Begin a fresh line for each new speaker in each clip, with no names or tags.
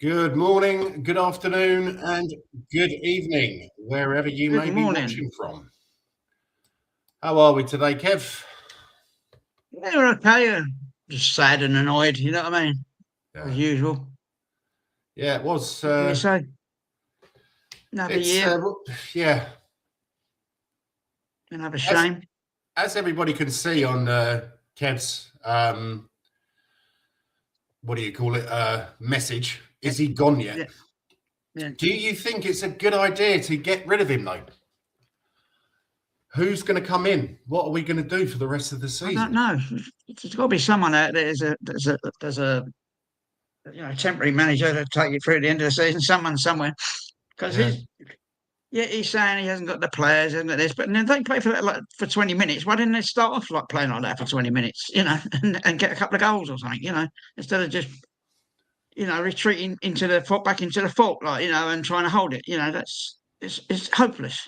Good morning, good afternoon, and good evening, wherever you
Good
may be
morning.
watching from. How are we today, Kev?
Yeah, we're okay. Just sad and annoyed, you know what I mean? As
Yeah,
usual.
yeah, it was.
What can you say? Another
It's
year,
yeah.
another
As
shame.
as everybody can see on Kev's what do you call it? Message. Is he gone yet?
Yeah, yeah.
Do you think it's a good idea to get rid of him though? Who's going to come in? What are we going to do for the rest of the
I don't
season?
know. There's got to be someone out there. There's a temporary manager to take you through the end of the season. Someone somewhere, because
Yeah.
he's saying he hasn't got the players, hasn't got this, but then they play for that like for 20 minutes. Why didn't they start off like playing like that for 20 minutes? And get a couple of goals or something. Instead of just retreating back into the fault, and trying to hold it. It's hopeless.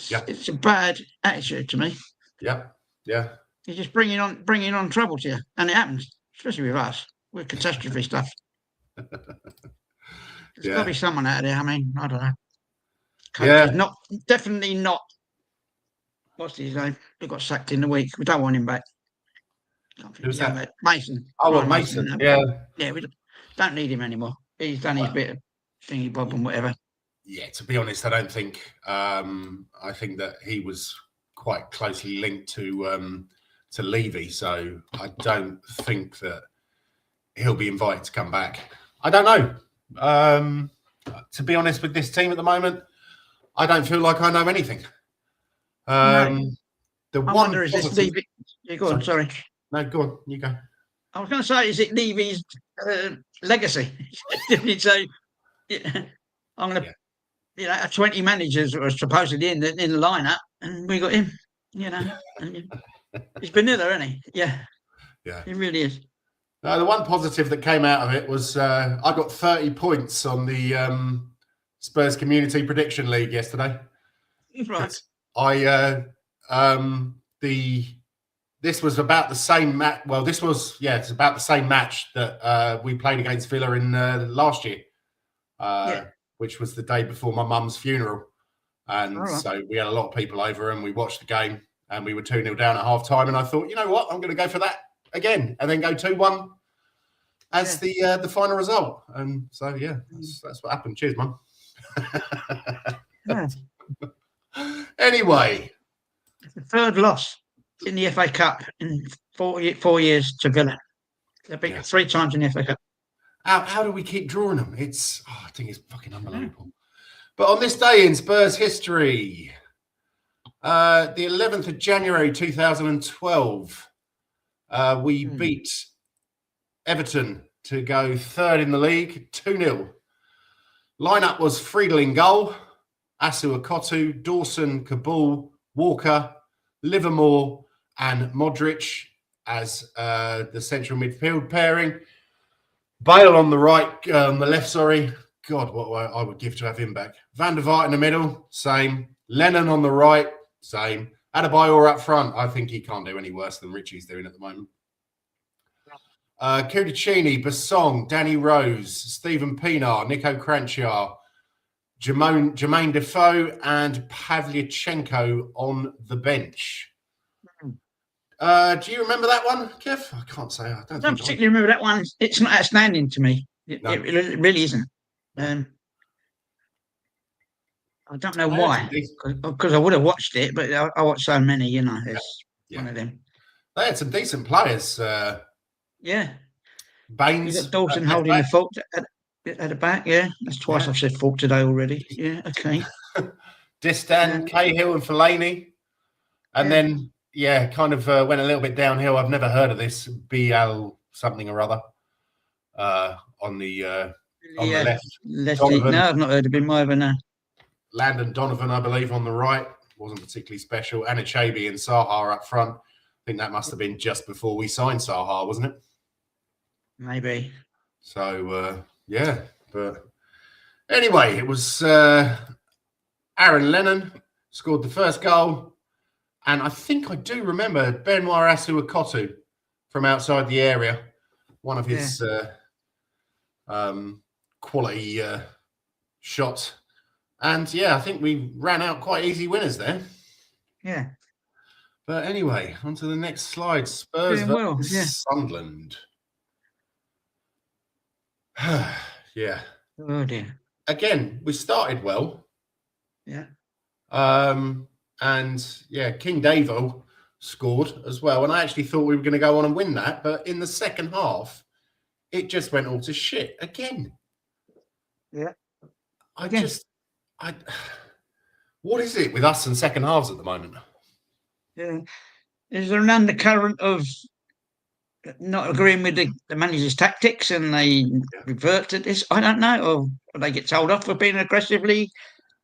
Yeah.
It's a bad attitude to me.
Yeah. Yeah.
You're just bringing on trouble to you, and it happens, especially with us. We're catastrophe stuff. There's got to be someone out there. I mean, I don't know. Coach is definitely not. What's his name? He got sacked in the week. We don't want him back.
Who's that?
Mason.
Oh,
Ryan
Mason.
Yeah, we don't need him anymore. He's done his bit of thingy bob and whatever.
Yeah, to be honest, I don't think. I think that he was quite closely linked to Levy, so I don't think that he'll be invited to come back. I don't know. To be honest, with this team at the moment, I don't feel like I know anything.
No.
The
I
one
wonder, is this Levy? Yeah, go on. Sorry.
No, go on. You go.
I was going to say, is it Levy's legacy? Didn't say, I'm going to, 20 managers were supposedly in the lineup, and we got him. He's vanilla, isn't he? Yeah. He really is.
The one positive that came out of it was I got 30 points on the Spurs Community Prediction League yesterday.
Right.
This was about the same match. Well, it's about the same match that we played against Villa in last year, which was the day before my mum's funeral. And so we had a lot of people over and we watched the game and we were 2-0 down at half time. And I thought, you know what, I'm going to go for that again and then go 2-1 as the final result. And so, that's what happened. Cheers, Mum. Anyway.
The third loss in the FA Cup in 4 years to Villa. They've been 3 times in the FA Cup.
How do we keep drawing them? I think it's fucking unbelievable. But on this day in Spurs history, the 11th of January 2012, we beat Everton to go 3rd in the league, 2-0. Lineup was Friedel in goal, Asu Akoto, Dawson, Kabul, Walker, Livermore, and Modric as the central midfield pairing. Bale on the right, on the left, sorry. God, what I would give to have him back. Van der Vaart in the middle, same. Lennon on the right, same. Adebayor up front. I think he can't do any worse than Richie's doing at the moment. Kudicini, Bassong, Danny Rose, Stephen Pienaar, Nico Cranchar, Jermaine Defoe, and Pavlyuchenko on the bench. Do you remember that one, Kev? I can't say. I don't
particularly remember that one. It's not outstanding to me. It really isn't. I don't know why, because I would have watched it, but I watched so many, it's one of them.
They had some decent players. Baines.
You got Dawson holding the fault at the back, That's twice I've said fault today already. Yeah, okay.
Distan, Cahill and Fellaini. And then, kind of went a little bit downhill. I've never heard of this. BL something or other on the left.
No, I've not heard of him either, no.
Landon Donovan, I believe, on the right. Wasn't particularly special. Anichebe and Sahar up front. I think that must have been just before we signed Sahar, wasn't it?
Maybe.
So, But anyway, it was Aaron Lennon scored the first goal. And I think I do remember Benoit Asu Akoto from outside the area. One of his quality shots. And yeah, I think we ran out quite easy winners there.
Yeah.
But anyway, on to the next slide. Spurs versus Sunderland. Yeah.
Oh dear.
Again, we started well.
Yeah.
And yeah, King Davo scored as well. And I actually thought we were going to go on and win that. But in the second half, it just went all to shit again.
Yeah.
What is it with us and second halves at the moment?
Yeah. Is there an undercurrent of not agreeing with the manager's tactics and they revert to this? I don't know. Or they get told off for being aggressively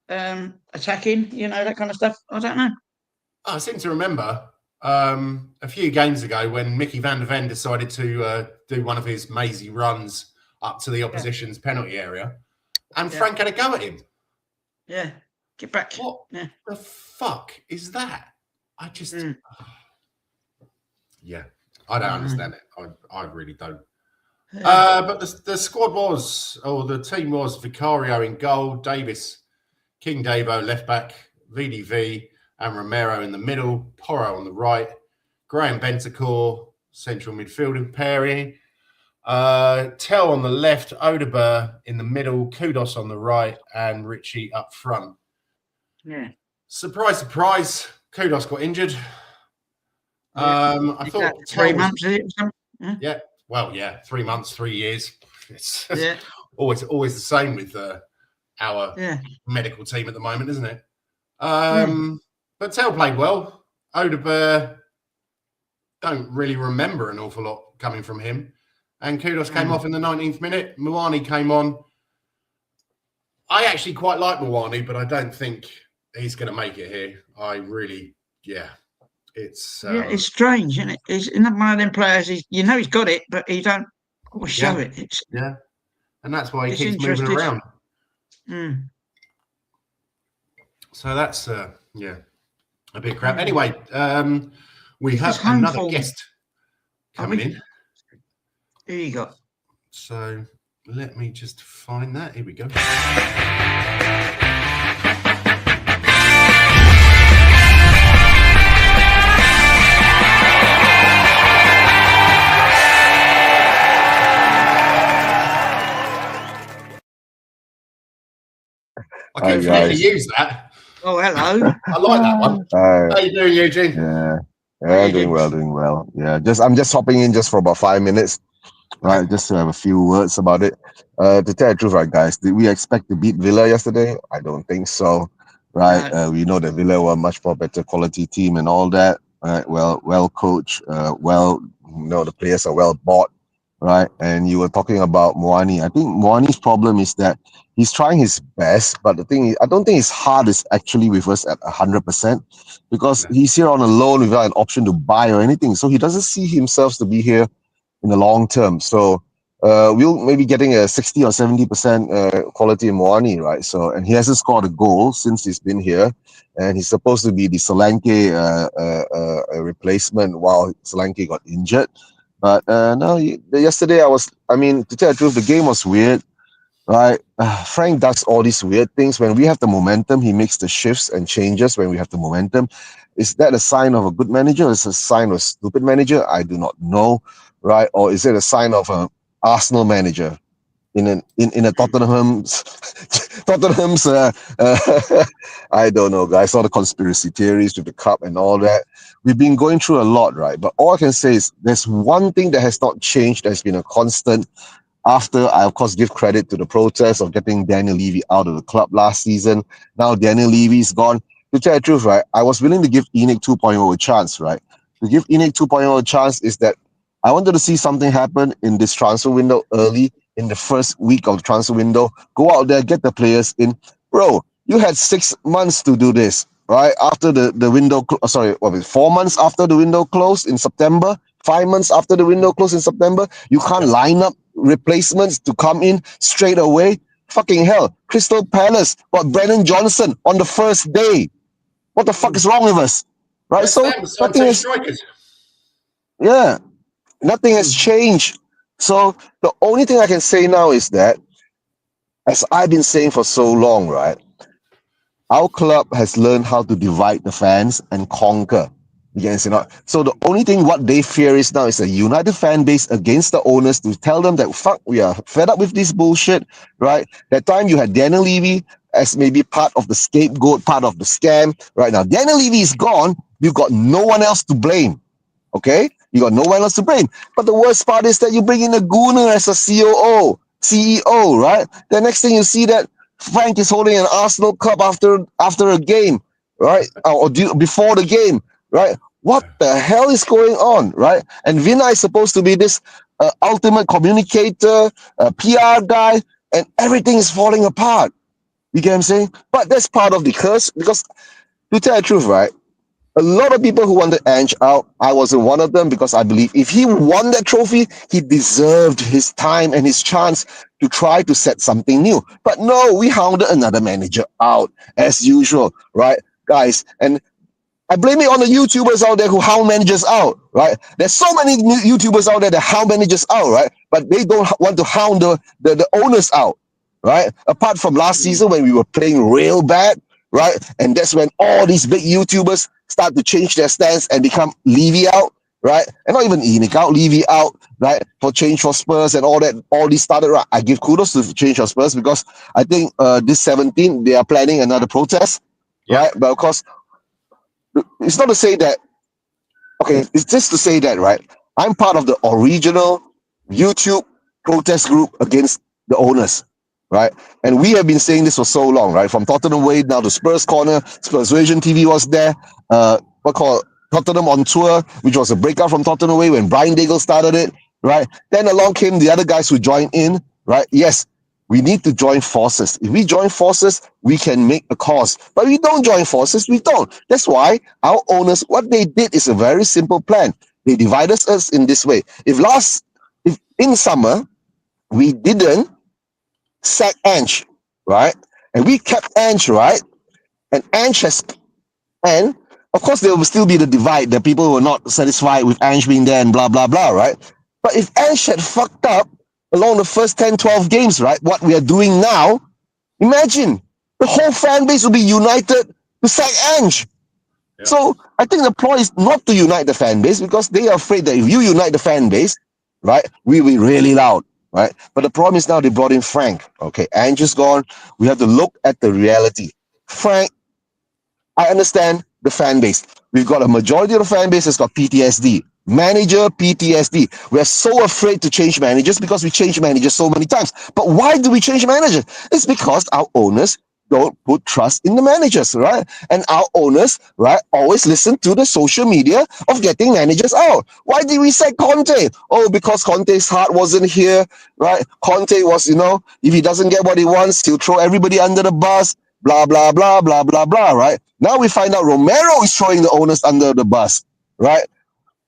attacking, that kind of stuff. I don't know.
I seem to remember a few games ago when Mickey van der Ven decided to do one of his mazy runs up to the opposition's penalty area, and Frank had a go at him.
Yeah, get back.
What the fuck is that? I just, I don't understand it. I really don't. But the squad the team was Vicario in goal, Davis, King Davo left back, VDV and Romero in the middle, Porro on the right, Graham Bentancur, central midfielding pairing, Tell on the left, Odeber in the middle, Kudos on the right, and Richie up front.
Yeah.
Surprise, surprise, Kudos got injured. I thought
3 months.
Yeah. Well, 3 months, 3 years. It's
Yeah.
always the same with our medical team at the moment, isn't it? But Tell played well. Odeber, don't really remember an awful lot coming from him. And Kudos came off in the 19th minute. Muani came on. I actually quite like Muani, but I don't think he's going to make it here. I really, it's
it's strange, isn't it? He's not one of them players. He's got it, but he don't always show it.
And that's why he keeps moving around. So that's a bit crap. Anyway, we have another guest coming in.
Who you got?
So let me just find that. Here we go. I can really use that.
Oh, hello.
I like that one. How you doing, Eugene?
Doing well. Yeah, I'm just hopping in just for about 5 minutes, right? Just to have a few words about it. To tell the truth, right, guys, did we expect to beat Villa yesterday? I don't think so, right? We know that Villa were a much more better quality team and all that, right? Well coached, the players are well bought, right? And you were talking about Muani. I think Muani's problem is that he's trying his best, but the thing is, I don't think his heart is actually with us at 100% because he's here on a loan without an option to buy or anything. So he doesn't see himself to be here in the long term. So we'll maybe getting a 60 or 70% quality in Muani, right? So, and he hasn't scored a goal since he's been here, and he's supposed to be the Solanke replacement while Solanke got injured. But no, yesterday to tell the truth, the game was weird. Right, Frank does all these weird things. When we have the momentum, he makes the shifts and changes when we have the momentum. Is that a sign of a good manager or is it a sign of a stupid manager? I do not know, right? Or is it a sign of an Arsenal manager in a Tottenham's I don't know, guys. All the conspiracy theories with the cup and all that. We've been going through a lot, right? But all I can say is there's one thing that has not changed, that has been a constant. After I, of course, give credit to the process of getting Daniel Levy out of the club last season. Now Daniel Levy's gone. To tell the truth, right, I was willing to give ENIC 2.0 a chance, right? To give ENIC 2.0 a chance is that I wanted to see something happen in this transfer window early, in the first week of the transfer window. Go out there, get the players in. Bro, you had 6 months to do this, right? After the window, 4 months after the window closed in September, 5 months after the window closed in September, you can't line up replacements to come in straight away. Fucking hell. Crystal Palace got Brennan Johnson on the first day. What the fuck is wrong with us? Right? So nothing has changed. So the only thing I can say now is that as I've been saying for so long, right? Our club has learned how to divide the fans and conquer. Yes, you know. So the only thing what they fear is now is a united fan base against the owners to tell them that fuck, we are fed up with this bullshit, right? That time you had Daniel Levy as maybe part of the scapegoat, part of the scam. Right now, Daniel Levy is gone. You've got no one else to blame. Okay, you got no one else to blame. But the worst part is that you bring in a gooner as a COO, CEO, right? The next thing you see that Frank is holding an Arsenal cup after a game, right? Before the game, right? What the hell is going on, right? And Vina is supposed to be this ultimate communicator, PR guy, and everything is falling apart. You get what I'm saying? But that's part of the curse because, to tell the truth, right? A lot of people who wanted Ange out, I wasn't one of them because I believe if he won that trophy, he deserved his time and his chance to try to set something new. But no, we hounded another manager out as usual, right, guys? And I blame it on the YouTubers out there who hound managers out, right? There's so many new YouTubers out there that hound managers out, right? But they don't want to hound the owners out, right? Apart from last season when we were playing real bad, right? And that's when all these big YouTubers start to change their stance and become Levy out, right? And not even Enoch out, Levy out, right? For Change for Spurs and all that. All these started, right? I give kudos to Change for Spurs because I think this 17, they are planning another protest, right? But of course, it's not to say that, okay, it's just to say that, right? I'm part of the original YouTube protest group against the owners, right? And we have been saying this for so long, right? From Tottenham Way now to Spurs Corner, Spurs Vision TV was there, Tottenham on Tour, which was a breakout from Tottenham Way when Brian Daigle started it, right? Then along came the other guys who joined in, right? Yes, we need to join forces. If we join forces, we can make a cause. But we don't join forces, we don't. That's why our owners, what they did is a very simple plan. They divided us in this way. If in summer, we didn't sack Ange, right? And we kept Ange, right? And and of course there will still be the divide, the people who are not satisfied with Ange being there and blah, blah, blah, right? But if Ange had fucked up along the first 10, 12 games, right? What we are doing now, imagine the whole fan base will be united to sack Ange. Yeah. So I think the ploy is not to unite the fan base because they are afraid that if you unite the fan base, right, we will be really loud, right? But the problem is now they brought in Frank. Okay, Ange is gone. We have to look at the reality. Frank, I understand the fan base. We've got a majority of the fan base has got PTSD. Manager PTSD. We're so afraid to change managers because we change managers so many times. But why do we change managers? It's because our owners don't put trust in the managers, right? And our owners, right, always listen to the social media of getting managers out. Why did we sack Conte? Oh, because Conte's heart wasn't here, right? Conte was, if he doesn't get what he wants, he'll throw everybody under the bus, blah, blah, blah, blah, blah, blah, right? Now we find out Romero is throwing the owners under the bus, right?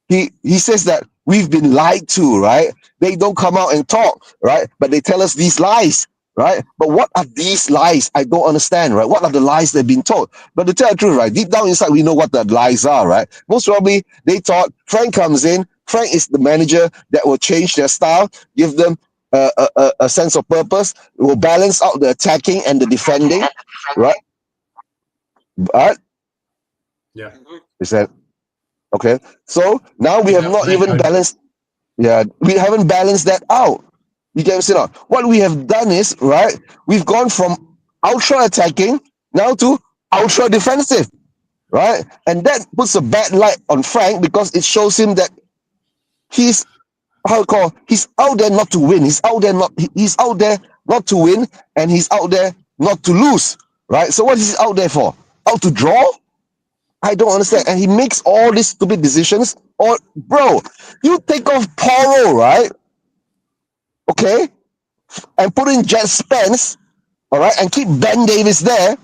He says that we've been lied to, right? They don't come out and talk, right? But they tell us these lies, right? But what are these lies? I don't understand, right? What are the lies they've been told? But to tell the truth, right, deep down inside, we know what the lies are, right? Most probably, they thought Frank comes in. Frank is the manager that will change their style, give them a sense of purpose, will balance out the attacking and the defending, right? But
yeah,
is that okay? So now we have not even balanced. Yeah, we haven't balanced that out. You get what I'm saying? What we have done is, right, we've gone from ultra attacking now to ultra defensive, right? And that puts a bad light on Frank because it shows him that he's he's out there not to win. He's out there not to win, and he's out there not to lose, right? So what is he out there for? Out to draw? I don't understand. And he makes all these stupid decisions. Or, bro, you take off Porro, right? Okay? And put in Jet Spence, all right? And keep Ben Davis there,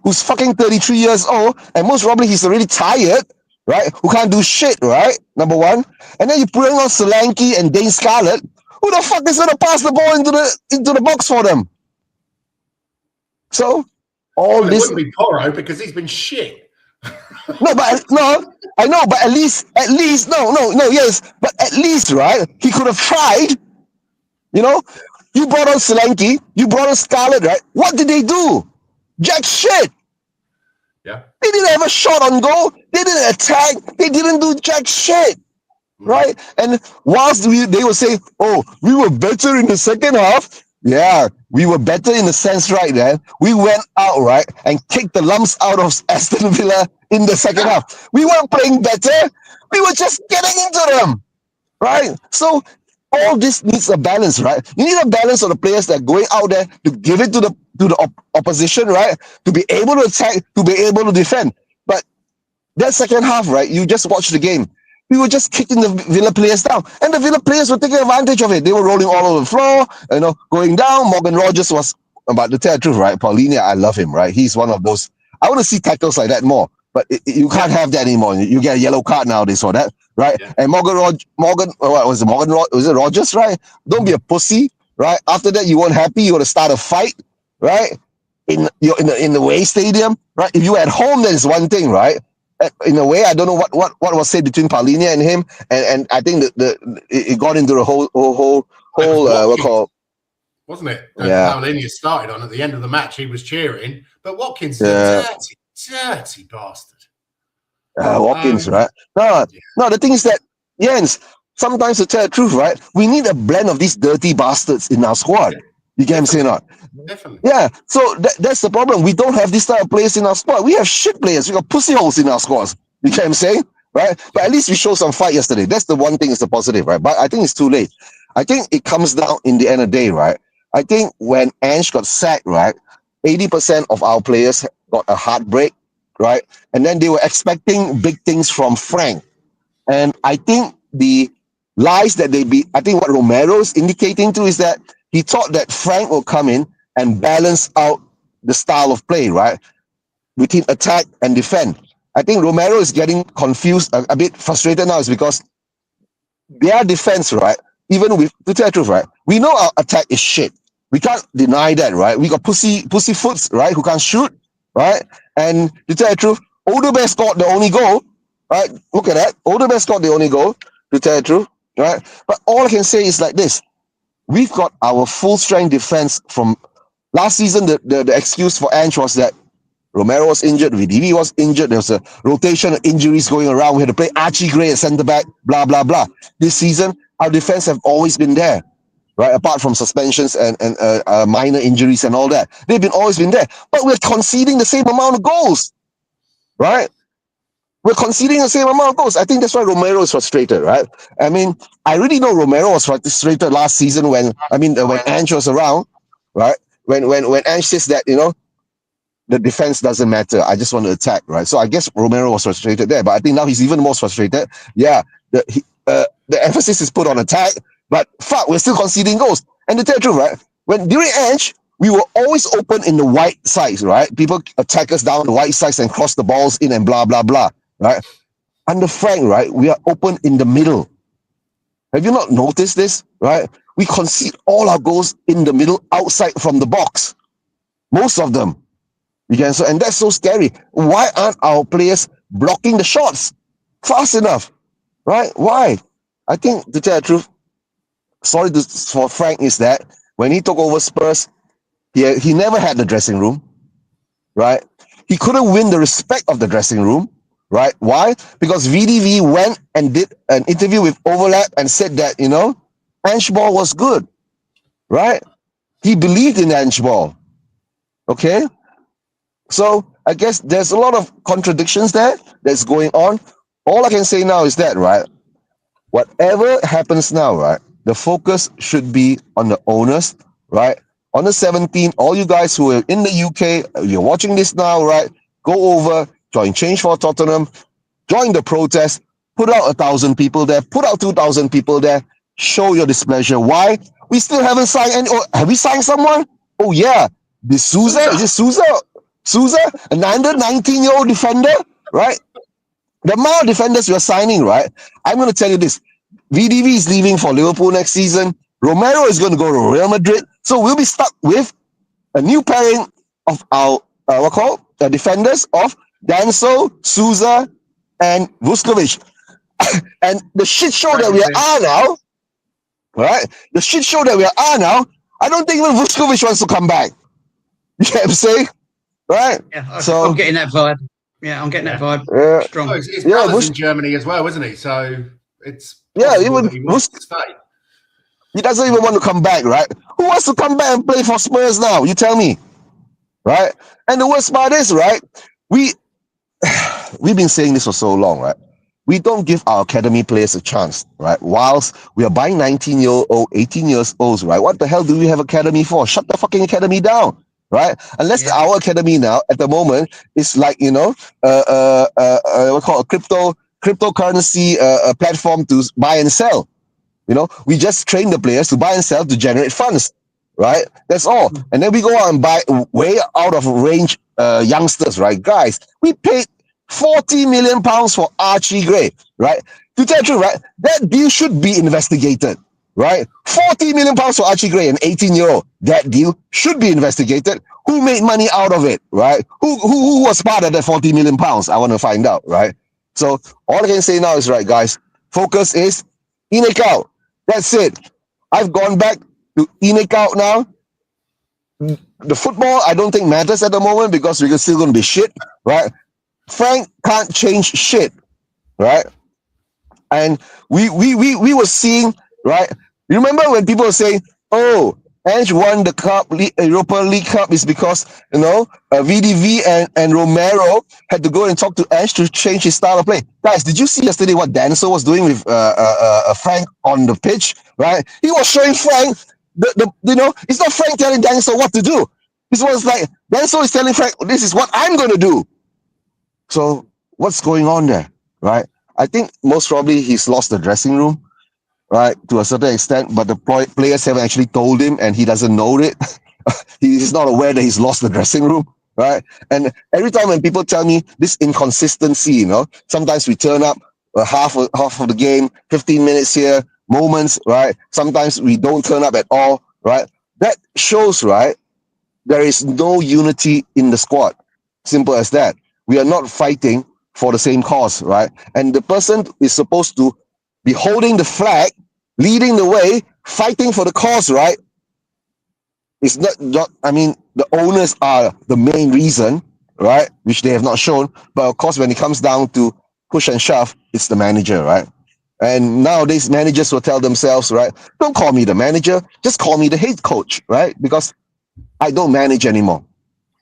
who's fucking 33 years old, and most probably he's already tired, right? Who can't do shit, right? Number one. And then you put in on Solanke and Dane Scarlett. Who the fuck is going to pass the ball into the box for them? So,
it wouldn't be Porro because he's been shit.
No, I know, but at least, yes, but at least, right? He could have tried, You brought on Solanke, you brought on Scarlett, right? What did they do? Jack shit.
Yeah.
They didn't have a shot on goal. They didn't attack. They didn't do jack shit. Right? And whilst they were saying, oh, we were better in the second half. Yeah, we were better in the sense, right, then. We went out, right, and kicked the lumps out of Aston Villa in the second half. We weren't playing better. We were just getting into them. Right? So all this needs a balance, right? You need a balance of the players that are going out there to give it to the opposition, right? To be able to attack, to be able to defend. But that second half, right? You just watch the game. We were just kicking the Villa players down, and the Villa players were taking advantage of it. They were rolling all over the floor, going down. Morgan Rogers was, but to tell the truth, right? Paulinho, I love him, right? He's one of those. I want to see tackles like that more, but you can't have that anymore. You get a yellow card nowadays for that. Right? Yeah. And was it Rogers, right? Don't be a pussy, right? After that, you weren't happy, you want to start a fight, right? In the away stadium, right? If you were at home, then it's one thing, right? In a way, I don't know what was said between Paulinho and him, and I think it got into the whole
wasn't it?
Yeah.
Paulinho started on at the end of the match, he was cheering, but Watkins, dirty bastard.
Watkins, right? No, the thing is that, Jens, sometimes to tell the truth, right, we need a blend of these dirty bastards in our squad. You get what I'm saying? Not?
Definitely.
Yeah, so that's the problem. We don't have this type of players in our squad. We have shit players. We got pussy holes in our squads. You get what I'm saying? Right? But at least we showed some fight yesterday. That's the one thing is the positive, right? But I think it's too late. I think it comes down in the end of the day, right? I think when Ange got sacked, right, 80% of our players got a heartbreak, right? And then they were expecting big things from Frank. And I think the lies that I think what Romero is indicating to is that he thought that Frank will come in and balance out the style of play, right? Between attack and defend. I think Romero is getting confused, a bit frustrated now, is because their defense, right? Even with, to tell the truth, right? We know our attack is shit. We can't deny that, right? We got pussy foots, right? Who can't shoot, right? And to tell the truth, Odegaard scored the only goal, right? Look at that. Odegaard scored the only goal, to tell the truth, right? But all I can say is like this. We've got our full strength defense from last season. The excuse for Ange was that Romero was injured, VDV was injured, there was a rotation of injuries going around. We had to play Archie Gray at centre back, blah, blah, blah. This season, our defense have always been there, right? Apart from suspensions and minor injuries and all that. They've always been there. But we're conceding the same amount of goals, right? We're conceding the same amount of goals. I think that's why Romero is frustrated, right? I mean, I really know Romero was frustrated last season when Ange was around, right? When Ange says that, the defense doesn't matter. I just want to attack, right? So I guess Romero was frustrated there, but I think now he's even more frustrated. Yeah, the emphasis is put on attack, but fuck, we're still conceding goals. And to tell the truth, right? When during Ange, we were always open in the wide sides, right? People attack us down the wide sides and cross the balls in and blah, blah, blah, right? Under Frank, right? We are open in the middle. Have you not noticed this, right? We concede all our goals in the middle, outside from the box. Most of them. And that's so scary. Why aren't our players blocking the shots fast enough, right? Why? I think, to tell the truth, sorry for Frank, is that when he took over Spurs, he never had the dressing room, right? He couldn't win the respect of the dressing room, right? Why? Because VDV went and did an interview with Overlap and said that, Ange Ball was good, right? He believed in Ange Ball, okay? So I guess there's a lot of contradictions that's going on. All I can say now is that, right, whatever happens now, right, the focus should be on the owners, right? On the 17th, all you guys who are in the UK, you're watching this now, right, go over, join Change for Tottenham, join the protest, put out 1,000 people there, put out 2,000 people there, show your displeasure. Why? We still haven't signed any. Have we signed someone? Oh, yeah. This Souza? Is it Souza? Souza, another 19-year-old defender, right? The amount of defenders we're signing, right? I'm going to tell you this. VDV is leaving for Liverpool next season. Romero is going to go to Real Madrid. So we'll be stuck with a new pairing of our, defenders of Danso, Souza, and Vuskovic. And the shit show that we are now, right? The shit show that we are now, I don't think even Vuskovic wants to come back. You know what I'm saying? Right?
Yeah,
So
I'm getting that vibe. Yeah, I'm getting that vibe
yeah,
strong.
Oh, his
yeah,
brother's in Germany as well, isn't he? So it's
yeah,
possible
even
that he wants to stay.
he doesn't even want to come back, right? Who wants to come back and play for Spurs now? You tell me, right? And the worst part is, right? We've been saying this for so long, right? We don't give our academy players a chance, right? Whilst we are buying 19-year-old, 18 years olds, right? What the hell do we have academy for? Shut the fucking academy down, right? Unless
Yeah.
our academy now at the moment is like, you know, what call a cryptocurrency platform to buy and sell. You know, we just train the players to buy and sell to generate funds, right? That's all. And then we go out and buy way out of range youngsters, right? Guys, we paid 40 million pounds for Archie Gray, right? To tell the truth, right? That deal should be investigated, right? 40 million pounds for Archie Gray, an 18-year-old. That deal should be investigated. Who made money out of it, right? Who was part of that 40 million pounds? I want to find out, right? So all I can say now is, right, guys, focus is Inek out. That's it. I've gone back to Inek out now. The football, I don't think matters at the moment because we're still going to be shit, right? Frank can't change shit, right? And we were seeing, right? You remember when people were saying, "Oh, Ange won the cup, Europa League Cup, is because you know VDV and Romero had to go and talk to Ange to change his style of play." Guys, did you see yesterday what Denzel was doing with Frank on the pitch? Right? He was showing Frank the you know, it's not Frank telling Denzel what to do. This was like Denzel is telling Frank, "This is what I'm going to do." So what's going on there, right? I think most probably he's lost the dressing room, right, to a certain extent, but the players haven't actually told him and he doesn't know it. He's not aware that he's lost the dressing room, right? And every time when people tell me this inconsistency, you know, sometimes we turn up half of the game, 15 minutes here, moments, right? Sometimes we don't turn up at all, right? That shows, right, there is no unity in the squad. Simple as that. We are not fighting for the same cause, right? And the person is supposed to be holding the flag, leading the way, fighting for the cause, right? It's not I mean, the owners are the main reason, right? Which they have not shown. But of course, when it comes down to push and shove, it's the manager, right? And nowadays, managers will tell themselves, right, don't call me the manager, just call me the head coach, right? Because I don't manage anymore.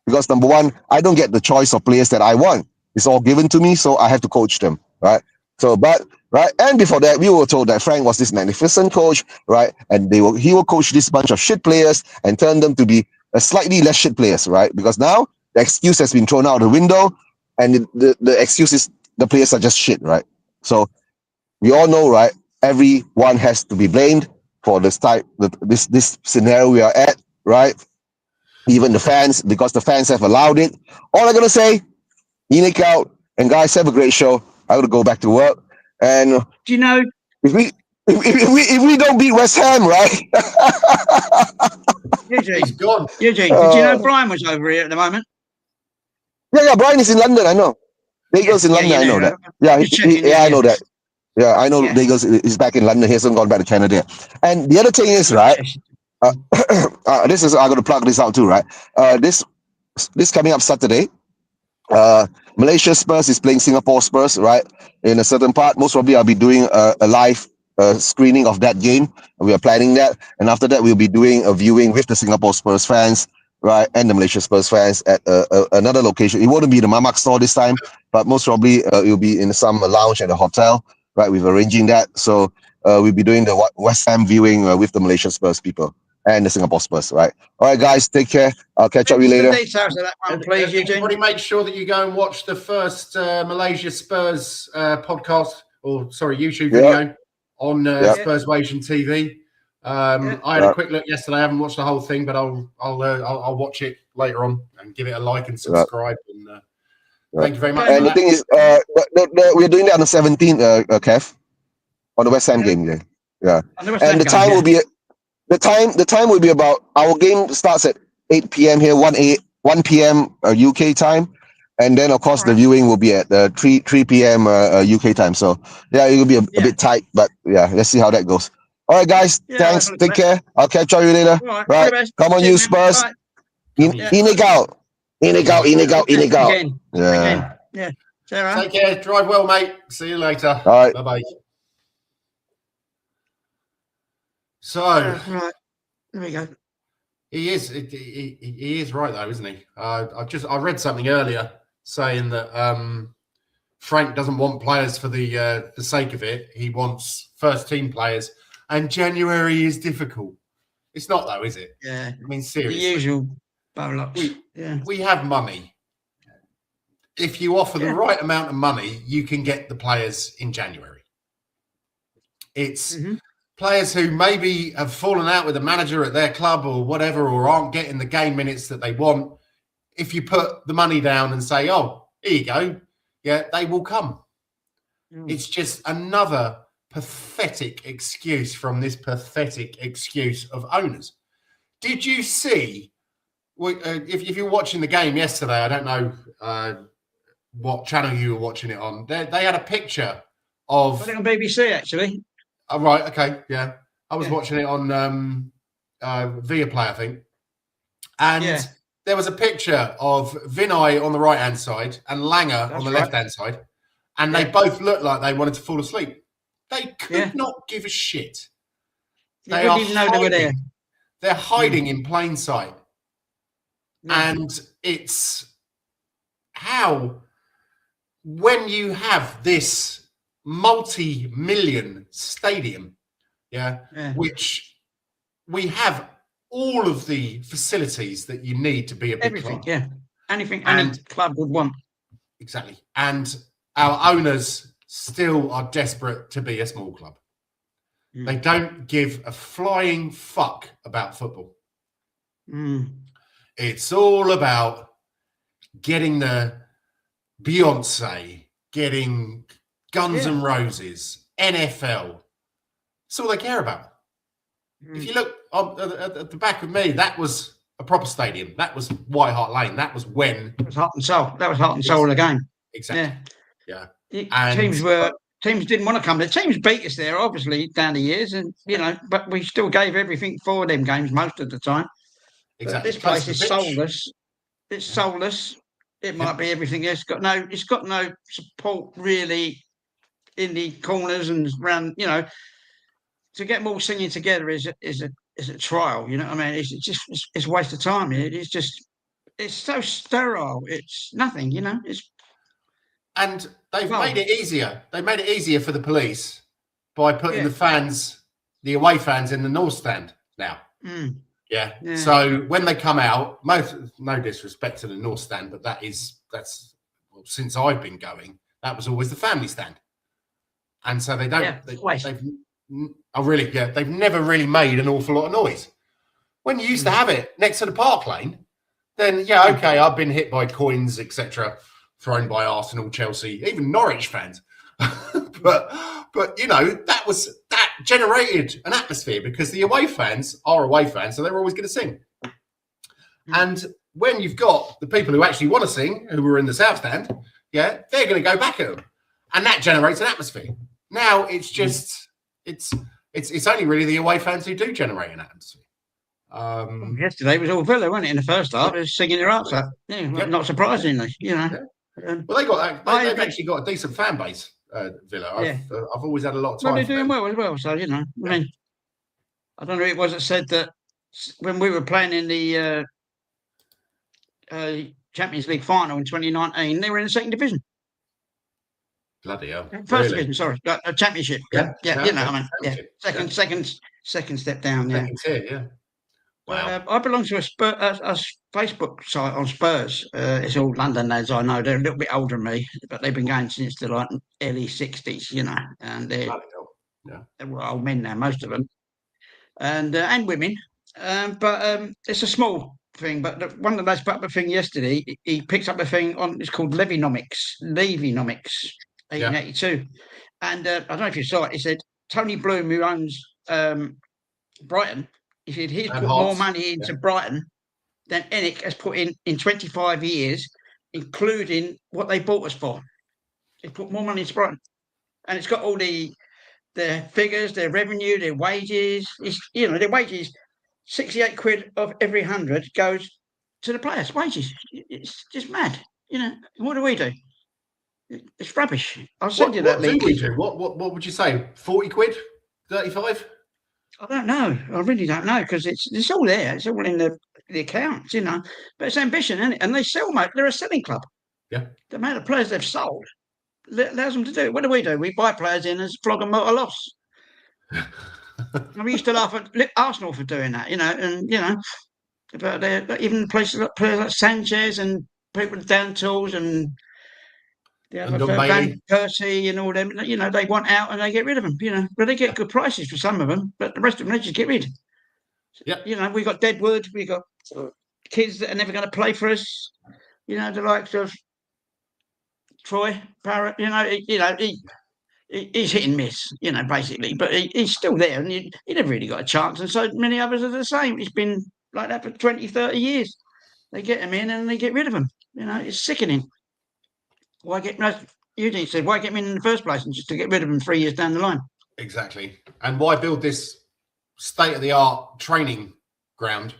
Because number one, I don't get the choice of players that I want. It's all given to me, so I have to coach them, right? So, but right, and before that, we were told that Frank was this magnificent coach, right? And he will coach this bunch of shit players and turn them to be a slightly less shit players, right? Because now the excuse has been thrown out the window, and the excuse is the players are just shit, right? So we all know, right? Everyone has to be blamed for this scenario we are at, right? Even the fans, because the fans have allowed it. All I'm gonna say, Inek out, and guys, have a great show. I gotta go back to work. And
Do you know?
if we don't beat West Ham, right?
Eugene,
He's gone.
Eugene, did you know Brian was over here at the moment?
Yeah, Brian is in London. I know. Dagos in London.
you
I know
knew,
that. Yeah,
Just checking,
I know that. Yeah, I know
Yeah.
Dagos is back in London. He hasn't gone back to Canada. And the other thing is, right? This is I'm gonna plug this out too, right? This coming up Saturday, Malaysia Spurs is playing Singapore Spurs, right? In a certain part, most probably I'll be doing a live screening of that game. We are planning that, and after that we'll be doing a viewing with the Singapore Spurs fans, right, and the Malaysia Spurs fans at another location. It wouldn't be the Mamak store this time, but most probably it'll be in some lounge at a hotel, right? We're arranging that, so we'll be doing the West Ham viewing with the Malaysia Spurs people and the Singapore Spurs, right? All right, guys, take care. I'll catch up with you later.
The details of that one, please, Eugene.
Everybody make sure that you go and watch the first Malaysia Spurs podcast, or sorry, YouTube video on Spurswation TV. I had a quick look yesterday. I haven't watched the whole thing, but I'll watch it later on and give it a like and subscribe. And thank you very much.
And the thing is, we're doing that on the 17th, Kev, on the West Ham game. Yeah. And the time will be. The time will be about, our game starts at 8 p.m. here, 1 p.m. UK time, and then of course the viewing will be at 3 p.m. UK time. So yeah, it will be a bit tight, but yeah, let's see how that goes. All right, guys.
Yeah,
Thanks.
look at
Take care. I'll catch you later.
All right. All
Right.
the best.
Come on,
Cheers,
you
man.
Spurs.
Bye.
Yeah.
In it out. In it out. In it out. In it out.
Again.
Yeah.
Again. Yeah. Sarah.
Take care. Drive well, mate. See you later.
All right.
Bye-bye. So
Right. There we go.
he is right though, isn't he? I read something earlier saying that Frank doesn't want players for the sake of it. He wants first team players, and January is difficult. It's not though, is it?
Yeah.
I mean,
The
seriously.
usual bollocks. Yeah.
We have money. If you offer the right amount of money, you can get the players in January. It's players who maybe have fallen out with the manager at their club or whatever, or aren't getting the game minutes that they want. If you put the money down and say, oh, here you go, yeah, they will come. It's just another pathetic excuse from this pathetic excuse of owners. Did you see, if you're watching the game yesterday, I don't know what channel you were watching it on, they had a picture of...
I think on BBC, actually.
Oh, right, okay, yeah. I was watching it on Viaplay, I think. And there was a picture of Vinay on the right-hand side and Langer on the left-hand side. And they both looked like they wanted to fall asleep. They could not give a shit.
They didn't even know they were there.
They're hiding in plain sight. And it's how, when you have this multi-million stadium, which we have all of the facilities that you need to be a big club.
Anything any club would want.
Exactly. And our owners still are desperate to be a small club. They don't give a flying fuck about football. It's all about getting the Beyonce, getting Guns N' Roses, NFL. That's all they care about. If you look at the back of me, that was a proper stadium. That was White Hart Lane. That was when...
It was heart and soul. That was heart and soul of the game.
Exactly. Yeah.
Teams didn't want to come there. Teams beat us there, obviously, down the years, and but we still gave everything for them games most of the time.
Exactly.
This place is soulless. It's soulless. It might be everything else. It's got no support really in the corners and around. To get them all singing together is a trial. You know what I mean? It's a waste of time. It's so sterile. It's nothing.
And they've made it easier. They made it easier for the police by putting the away fans in the north stand now. So when they come out, no disrespect to the north stand, but that's since I've been going, that was always the family stand. And so they don't, they've never really made an awful lot of noise. When you used to have it next to the Park Lane, then okay, I've been hit by coins, etc., thrown by Arsenal, Chelsea, even Norwich fans. but that generated an atmosphere because the away fans are away fans, so they're always going to sing. And when you've got the people who actually want to sing, who were in the south stand, they're going to go back at them, and that generates an atmosphere. Now it's just it's only really the away fans who do generate an atmosphere.
Yesterday was all Villa, wasn't it? In the first half, they were singing their hearts out. Not surprisingly,
Well, they got that. They've actually got a decent fan base, Villa. I've always had a lot of time.
Well, they're doing well as well. So I mean, I don't know who it was that said that when we were playing in the Champions League final in 2019, they were in the second division.
Bloody hell!
First division, sorry, a championship. Second step down.
Second tier, Wow.
I belong to a Facebook site on Spurs. It's all London lads I know. They're a little bit older than me, but they've been going since the early 60s, and they're old men now, most of them, and women. But it's a small thing. But one of the lads put up a thing yesterday. He picked up a thing on. It's called Levinomics, 1882, and I don't know if you saw it. He said Tony Bloom, who owns Brighton. He said he's put more money into Brighton than ENIC has put in 25 years, including what they bought us for. He put more money into Brighton. And it's got all the their figures, their revenue, their wages. Their wages, 68 quid of every 100 goes to the players' wages. It's just mad. What do we do? It's rubbish. I'll send you that link.
What do we do? What would you say? 40 quid? 35?
I don't know. I really don't know, because it's all there. It's all in the accounts, But it's ambition, isn't it? And they sell, mate. They're a selling club.
Yeah.
The amount of players they've sold allows them to do it. What do? We buy players in and flog them at a loss. And we used to laugh at Arsenal for doing that, but even players like Sanchez and people with down tools and the other Van Persie and all them, they want out and they get rid of them, but they get good prices for some of them, but the rest of them they just get rid.
Yeah.
We got Deadwood, we got kids that are never going to play for us, the likes of Troy Parrott, he's hit and miss, basically, but he's still there, and he never really got a chance, and so many others are the same. It's been like that for 20, 30 years. They get him in and they get rid of him. It's sickening. Why get him in the first place, and just to get rid of him 3 years down the line? Exactly.
And why build this state-of-the-art training ground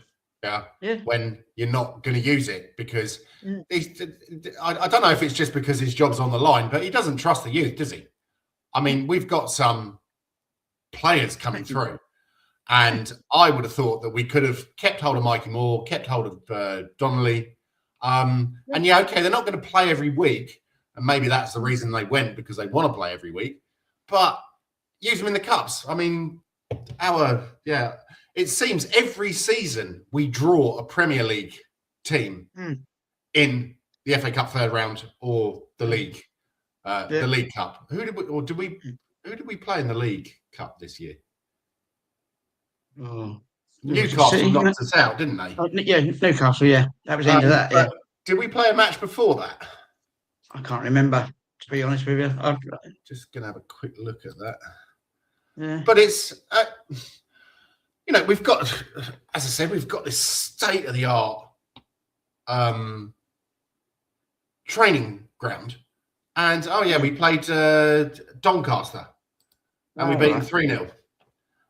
when you're not going to use it? Because I don't know if it's just because his job's on the line, but he doesn't trust the youth, does he? I mean, we've got some players coming through, and I would have thought that we could have kept hold of Mikey Moore, kept hold of Donnelly. And they're not going to play every week, and maybe that's the reason they went, because they want to play every week. But use them in the cups. I mean, it seems every season we draw a Premier League team in the FA Cup third round or the league. The League Cup. Who did we play in the League Cup this year? Newcastle knocked us out, didn't they?
Newcastle. Yeah, that was the end of that. Yeah.
Did we play a match before that?
I can't remember, to be honest with you. I'm
just gonna have a quick look at that.
Yeah.
But it's we've got, as I said, we've got this state-of-the-art training ground. And, we played Doncaster. And we beat them 3-0.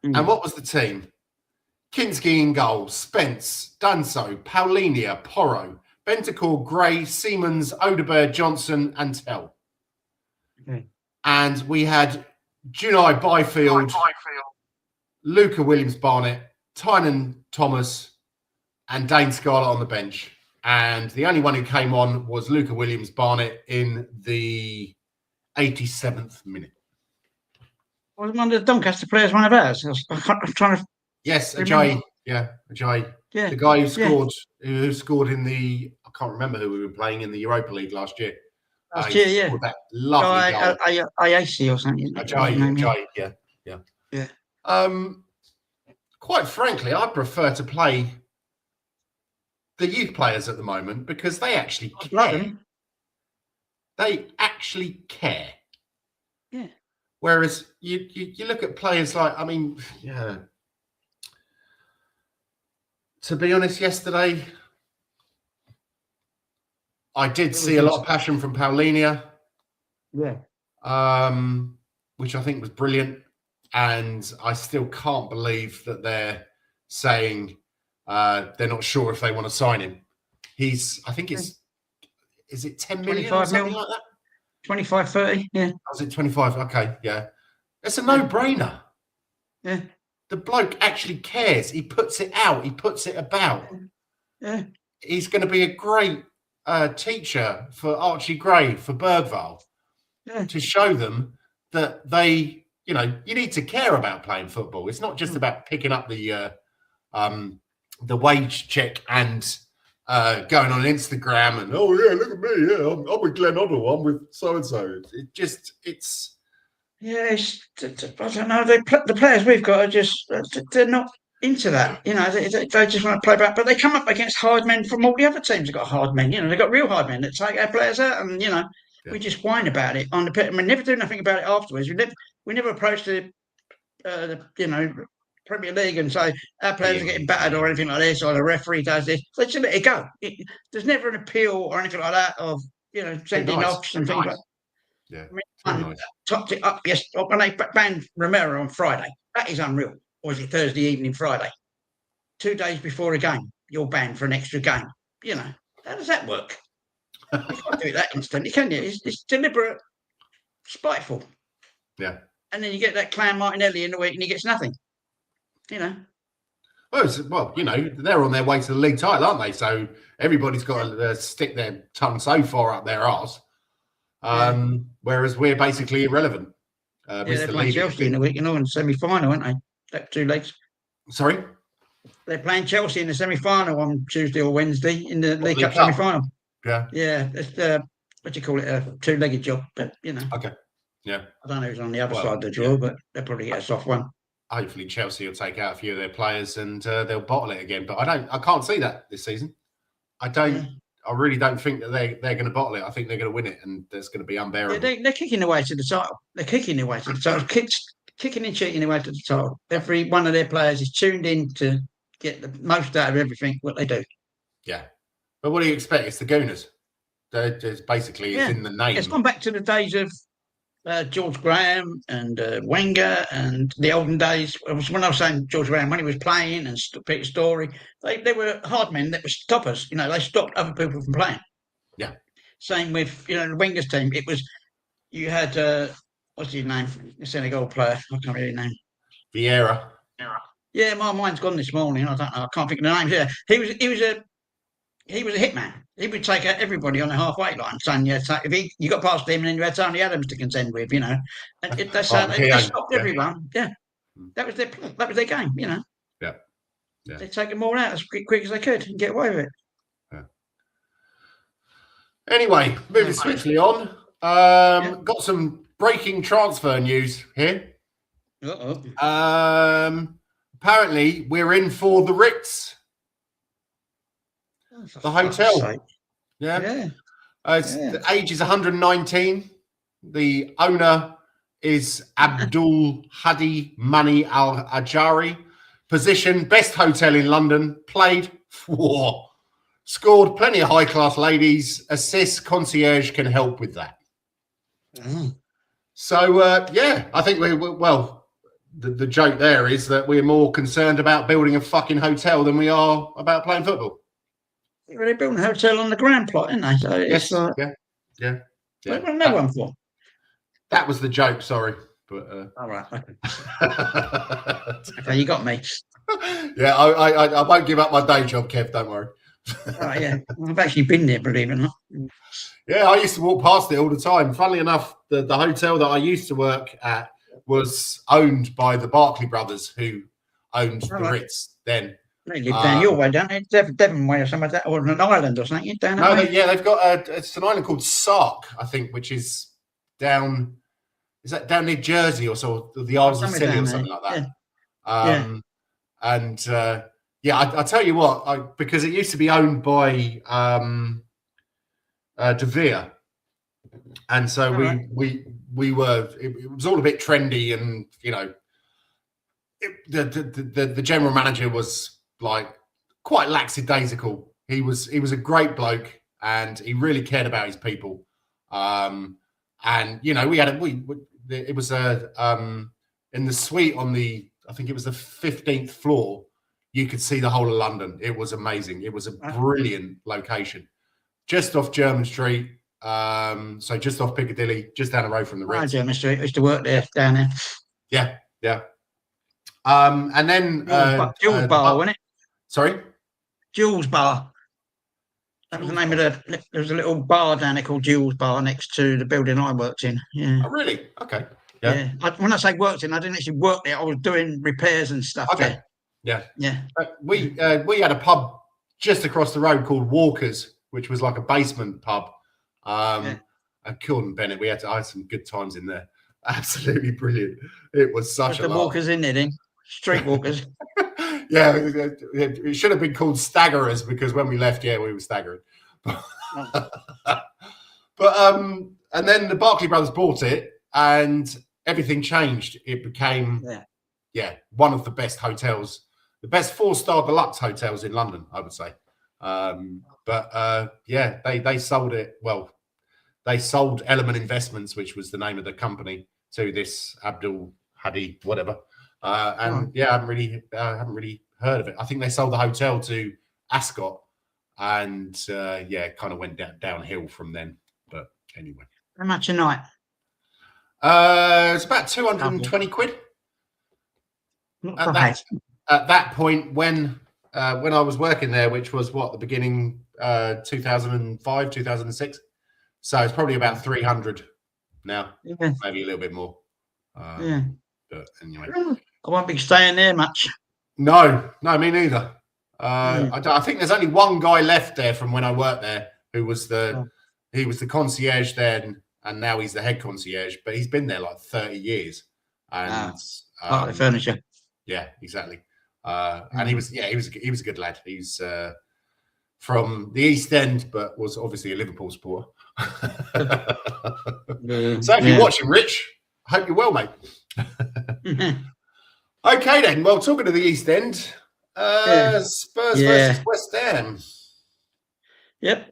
And what was the team? Kinski in goal, Spence, Danso, Paulinia, Porro, Bentancur, Gray, Siemens, Odeberg, Johnson, and Tell.
Okay.
And we had Junai Byfield, Luca Williams-Barnett, Tynan Thomas, and Dane Scarlett on the bench. And the only one who came on was Luca Williams-Barnett in the 87th minute.
Was one of the Doncaster players one of ours? I'm trying to.
Yes, Ajay. Yeah, Ajay. Yeah. The guy who scored in the, I can't remember who we were playing in the Europa League last year. That lovely goal.
IAC or something.
Ajay, yeah. Quite frankly, I prefer to play the youth players at the moment, because they actually care. They actually care.
Yeah.
Whereas you look at players like, to be honest, yesterday I did see a lot of passion from Paulinia.
Yeah.
Which I think was brilliant. And I still can't believe that they're saying they're not sure if they want to sign him. Is it 10 million or something like that?
25, 30, yeah.
Was it 25? Okay, yeah. It's a no-brainer.
Yeah.
The bloke actually cares. He puts it out. He puts it about.
Yeah.
He's going to be a great teacher for Archie Gray, for Bergvall, to show them that they, you need to care about playing football. It's not just about picking up the wage check and going on Instagram and, look at me, I'm with Glenn Oddle, I'm with so-and-so.
I don't know. The players we've got are just, they're not into that. They just want to play back. But they come up against hard men from all the other teams. They've got hard men. They've got real hard men that take our players out, and we just whine about it on the pitch. We never do nothing about it afterwards. We never approach the Premier League and say our players are getting battered or anything like this, or the referee does this. They just let it go. There's never an appeal or anything like that of sending off and things like that.
Yeah.
I mean, topped it up yesterday when they banned Romero on Friday. That is unreal. Or is it Thursday evening, Friday? 2 days before a game, you're banned for an extra game. You know, how does that work? You can't do that instantly, can you? It's deliberate, spiteful.
Yeah.
And then you get that clown Martinelli in the week and he gets nothing. You know.
Well, you know, they're on their way to the league title, aren't they? So everybody's got to stick their tongue so far up their arse. Whereas we're basically irrelevant.
They're playing Chelsea in the week, you know, in the semi-final, aren't they? That 2 legs.
Sorry?
They're playing Chelsea in the semi-final on Tuesday or Wednesday in the League Cup
Cup?
semi-final.
Yeah.
Yeah, it's what do you call it? A 2-legged job, but you know.
Okay. Yeah.
I don't know who's on the other side of the draw, but they'll probably get a soft one.
Hopefully Chelsea will take out a few of their players and they'll bottle it again. But I can't see that this season. I really don't think that they're going to bottle it. I think they're going to win it, and it's going to be unbearable.
Yeah, they're kicking their way to the title. They're kicking their way to the title. Kicking and cheating their way to the title. Every one of their players is tuned in to get the most out of everything what they do.
Yeah, but what do you expect? It's the Gooners. They're just basically it's in the name.
It's gone back to the days of George Graham and Wenger and the olden days. When I was saying George Graham, when he was playing, and Peter Storey, they were hard men that were stoppers. You know, they stopped other people from playing.
Yeah.
Same with the Wenger's team. It was you had what's his name? The Senegal player. I can't really name.
Vieira.
Yeah, my mind's gone this morning. I don't know. I can't think of the names. Yeah, he was a hitman. He would take out everybody on the halfway line, saying, if you got past him, and then you had Tony Adams to contend with, you know. And they stopped everyone. Yeah, that was their game, you know.
Yeah.
They take them all out as quick as they could and get away with it.
Yeah. Anyway, moving swiftly on. Got some breaking transfer news here. Apparently, we're in for the Ritz. The hotel. Yeah. The age is 119. The owner is Abdul Hadi Mani Al Ajari. Position, best hotel in London. Played for. Scored plenty of high-class ladies. Assist, concierge can help with that. So, I think the joke there is that we're more concerned about building a fucking hotel than we are about playing football.
Well, they're building a hotel on the ground plot, aren't they? So
yes, yeah.
What was that one for?
That was the joke. Sorry, but
all right. Okay, you got me.
Yeah, I won't give up my day job, Kev. Don't worry.
Oh yeah, I've actually been there, believe it or not.
Yeah, I used to walk past it all the time. Funnily enough, the hotel that I used to work at was owned by the Barclay brothers, who owned the Ritz then.
They live down your way, don't they? Devon way or something like that, or an island or something. Down that way?
They've got it's an island called Sark, I think, which is down. Is that down near Jersey or so? The Isles of Scilly or something like that. I tell you what, because it used to be owned by De Vere, and so we were. It was all a bit trendy, and you know, the general manager was like quite lackadaisical. He was a great bloke, and he really cared about his people. And you know, it was in the suite on I think it was the 15th floor. You could see the whole of London. It was amazing. It was a brilliant location, just off Jermyn Street. So just off Piccadilly, just down the road from the Ritz.
Jermyn Street. I used to work there down there.
Yeah. And then
Jules Bar, wasn't it?
Sorry,
Jules Bar. That was the name of there was a little bar down there called Jules Bar next to the building I worked in. Yeah.
Oh, really? Okay.
Yeah. When I say worked in, I didn't actually work there. I was doing repairs and stuff there.
Yeah. We had a pub just across the road called Walker's, which was like a basement pub. And Kilden Bennett, I had some good times in there. Absolutely brilliant. It was such a
the Walkers in there then? Street walkers.
Yeah, it should have been called Staggerers, because when we left, we were staggering. But and then the Barclay brothers bought it, and everything changed. It became one of the best hotels, the best 4-star deluxe hotels in London, I would say. They sold it. Well, they sold Element Investments, which was the name of the company, to this Abdul Hadi whatever. And yeah, I haven't really heard of it. I think they sold the hotel to Ascot, and yeah, it kind of went downhill from then. But anyway,
How much a night?
it's about 220 quid.
Not
At
bad.
that point, when I was working there, which was the beginning 2005, 2006. So it's probably about 300 now,
Yeah.
maybe a little bit more.
Yeah.
But anyway,
I won't be staying there much.
no, me neither. I think there's only one guy left there from when I worked there, who was he was the concierge then, and now he's the head concierge. But he's been there like 30 years, and
The furniture.
yeah, exactly. And he was a good lad. He's from the East End, but was obviously a Liverpool supporter. So if you're watching, Rich, I hope you're well, mate. Okay, then. Well, talking to the East End, Spurs versus West Ham.
Yep.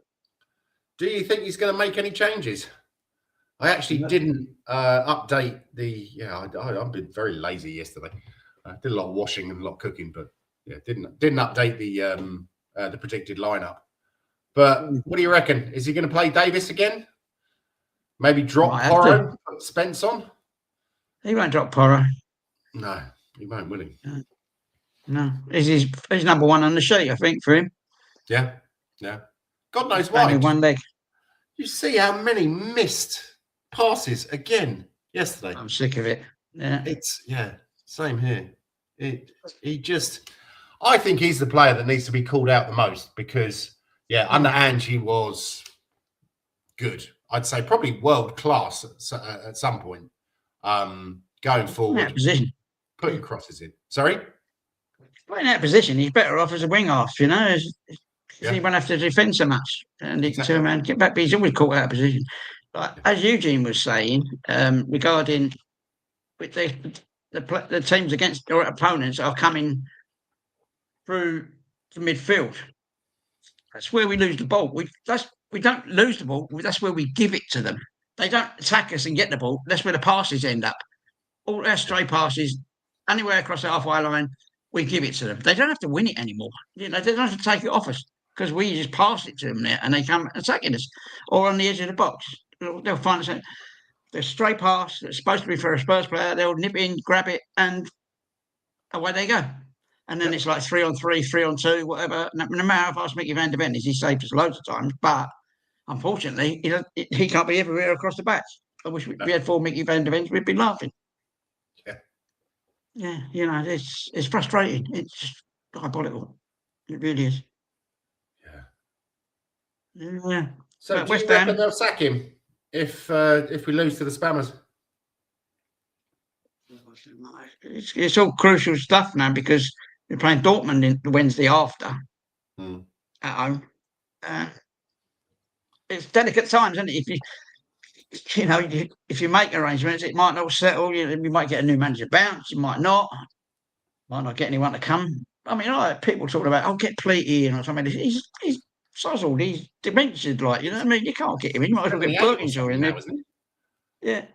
Do you think he's going to make any changes? I actually didn't update the. Yeah, I've been very lazy yesterday. I did a lot of washing and a lot of cooking, but yeah, didn't update the predicted lineup. But what do you reckon? Is he going to play Davis again? Maybe drop Porro, put Spence on?
He won't drop Porro.
No, he won't, will he?
No. He's number one on the sheet, I think, for him.
Yeah. God knows why.
Only one leg.
You see how many missed passes again yesterday?
I'm sick of it. Yeah.
Same here. I think he's the player that needs to be called out the most because, under Ange he was good. I'd say probably world class at some point. Going forward, putting crosses in. Sorry?
Playing that position, he's better off as a wing half, you know. He won't have to defend so much, and he can turn around and get back. But he's always caught out of position. But as Eugene was saying, regarding with the teams against or opponents are coming through the midfield. That's where we lose the ball. We don't lose the ball. That's where we give it to them. They don't attack us and get the ball. That's where the passes end up. All our stray passes, anywhere across the halfway line, we give it to them. They don't have to win it anymore. You know, they don't have to take it off us because we just pass it to them there and they come attacking us or on the edge of the box. They'll find us. The stray pass that's supposed to be for a Spurs player, they'll nip in, grab it, and away they go. And then it's like 3-on-3, 3-on-2, whatever. No matter how fast Mickey Van der Ven is, he saved us loads of times. But unfortunately, he can't be everywhere across the back. I wish we had 4 Mickey Van der Vens, we'd be laughing. Yeah, you know, it's frustrating. It's just diabolical. It really is. Yeah.
So do you reckon they'll sack him if we lose to the Spammers?
It's all crucial stuff now because we're playing Dortmund the Wednesday after at home. It's delicate times, isn't it? If you make arrangements, it might not settle. You might get a new manager bounce. You might not get anyone to come. I mean, I people talking about, get Pleaty in or something. He's sozzled. He's demented, like, you know what I mean? You can't get him in. You might as well get Birkinshaw in there. Yeah,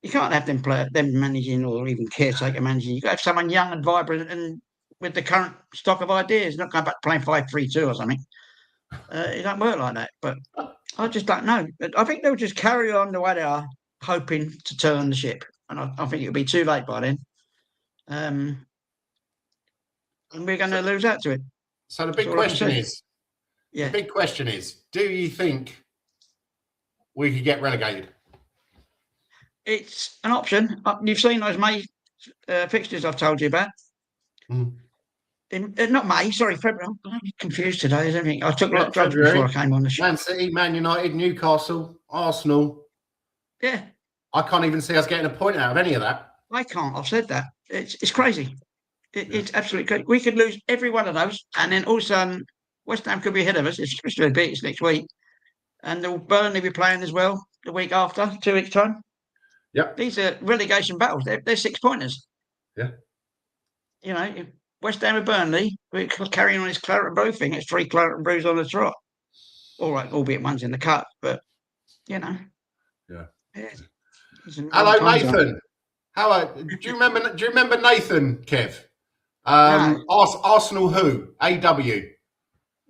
you can't have them managing or even caretaker managing. You've got to have someone young and vibrant and with the current stock of ideas, not going back to playing 5-3-2 or something. It don't work like that. But I just don't know. I think they'll just carry on the way they are, hoping to turn the ship. And I think it'll be too late by then. And we're going to lose out to it.
So the big question is, do you think we could get relegated?
It's an option. You've seen those May fixtures I've told you about. Not May, sorry, February. I'm confused today, isn't it? I took a lot of drugs before I came on the show.
Man City, Man United, Newcastle, Arsenal.
Yeah.
I can't even see us getting a point out of any of that.
I can't. I've said that. It's crazy. It's absolutely crazy. We could lose every one of those, and then all of a sudden, West Ham could be ahead of us, especially if they beat us next week. And they'll Burnley be playing as well the week after, 2 weeks' time.
Yep.
These are relegation battles. They're 6-pointers.
Yeah.
You know, West Ham and Burnley, we're carrying on this claret and brew thing. It's 3 claret and brews on the trot. All right, albeit one's in the cup, but, you know,
Yeah.
It's a long
Hello,
time ago.
Nathan. How are, do you remember Nathan, Kev?
No.
Arsenal who? AW.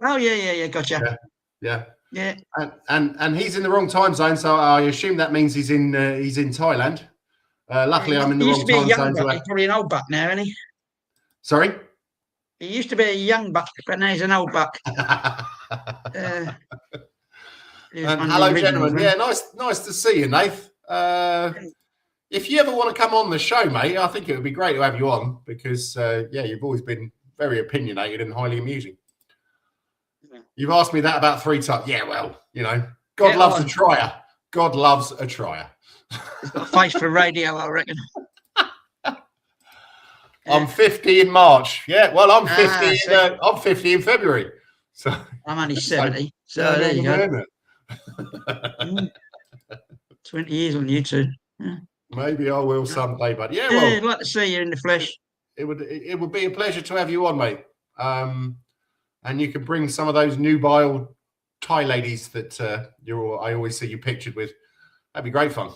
Oh yeah, gotcha.
Yeah.
Yeah.
And he's in the wrong time zone, so I assume that means he's in Thailand. Luckily, I'm in the
He used
wrong
to be a
time
young
zone.
buck. He's probably an old buck now, isn't he?
Sorry.
He used to be a young buck, but now he's an old buck.
And hello, gentlemen. Yeah, nice to see you, Nath. If you ever want to come on the show, mate, I think it would be great to have you on because, you've always been very opinionated and highly amusing. You've asked me that about 3 times. Yeah, well, God loves a trier. God loves a trier.
He's got a face for radio, I reckon.
I'm 50 in March. Yeah, well, I'm 50.
See.
I'm 50 in February. So
I'm only 70. So there you go. 20 years on YouTube. Yeah.
Maybe I will someday, but
Yeah, I'd like to see you in the flesh.
It would be a pleasure to have you on, mate. And you can bring some of those nubile Thai ladies that I always see you pictured with. That'd be great fun.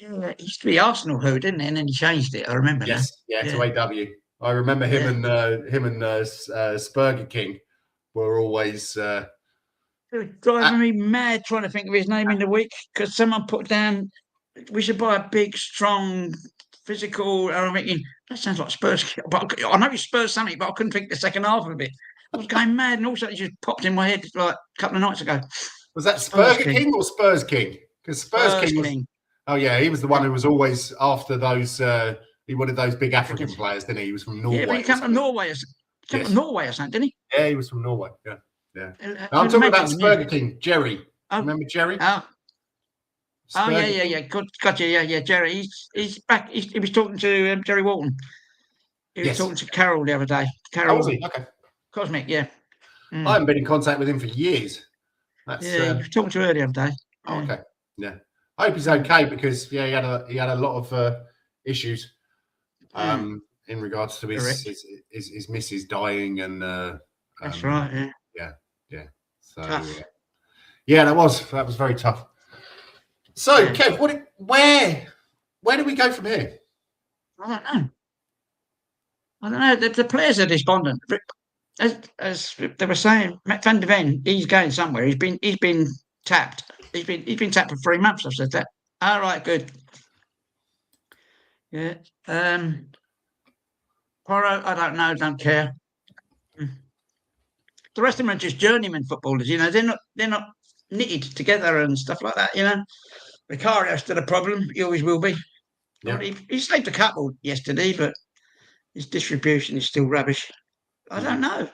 Yeah, it used to be Arsenal who, didn't it? And then he changed it. I remember.
Yes, to AW. I remember him and Spurger King were always.
They were driving me mad trying to think of his name in the week because someone put down we should buy a big, strong, physical. I'm thinking that sounds like Spurs. But I know it's Spurs something, but I couldn't think the second half of it. I was going mad, and also it just popped in my head like a couple of nights ago.
Was that Spurger King or Spurs King? Because Spurs King was. Oh yeah, he was the one who was always after those. He wanted those big African players, didn't he? He was from Norway.
Yeah, but he came from Norway. From Norway or something, didn't he?
Yeah, he was from Norway. Yeah. I'm talking about Spurger King, Jerry. Remember Jerry?
Oh, yeah. Gotcha. Yeah, Jerry. He's back. He was talking to Jerry Walton. He was talking to Carol the other day. Carol.
Oh, was he? Okay.
Cosmic, yeah.
I haven't been in contact with him for years.
He was talking to her the other day.
Oh, okay. Yeah. I hope he's okay because he had a lot of issues in regards to his missus dying and
that's right.
Yeah. So that was very tough. So Kev, where do we go from here?
I don't know. The players are despondent. As they were saying, Matt van der Ven, he's going somewhere. He's been tapped. He's been tapped for 3 months. I've said that. All right, good. Yeah. Porro, I don't know. Don't care. The rest of them are just journeyman footballers. They're not knitted together and stuff like that. Vicario's still a problem. He always will be. Yeah. He saved a couple yesterday, but his distribution is still rubbish. I don't know.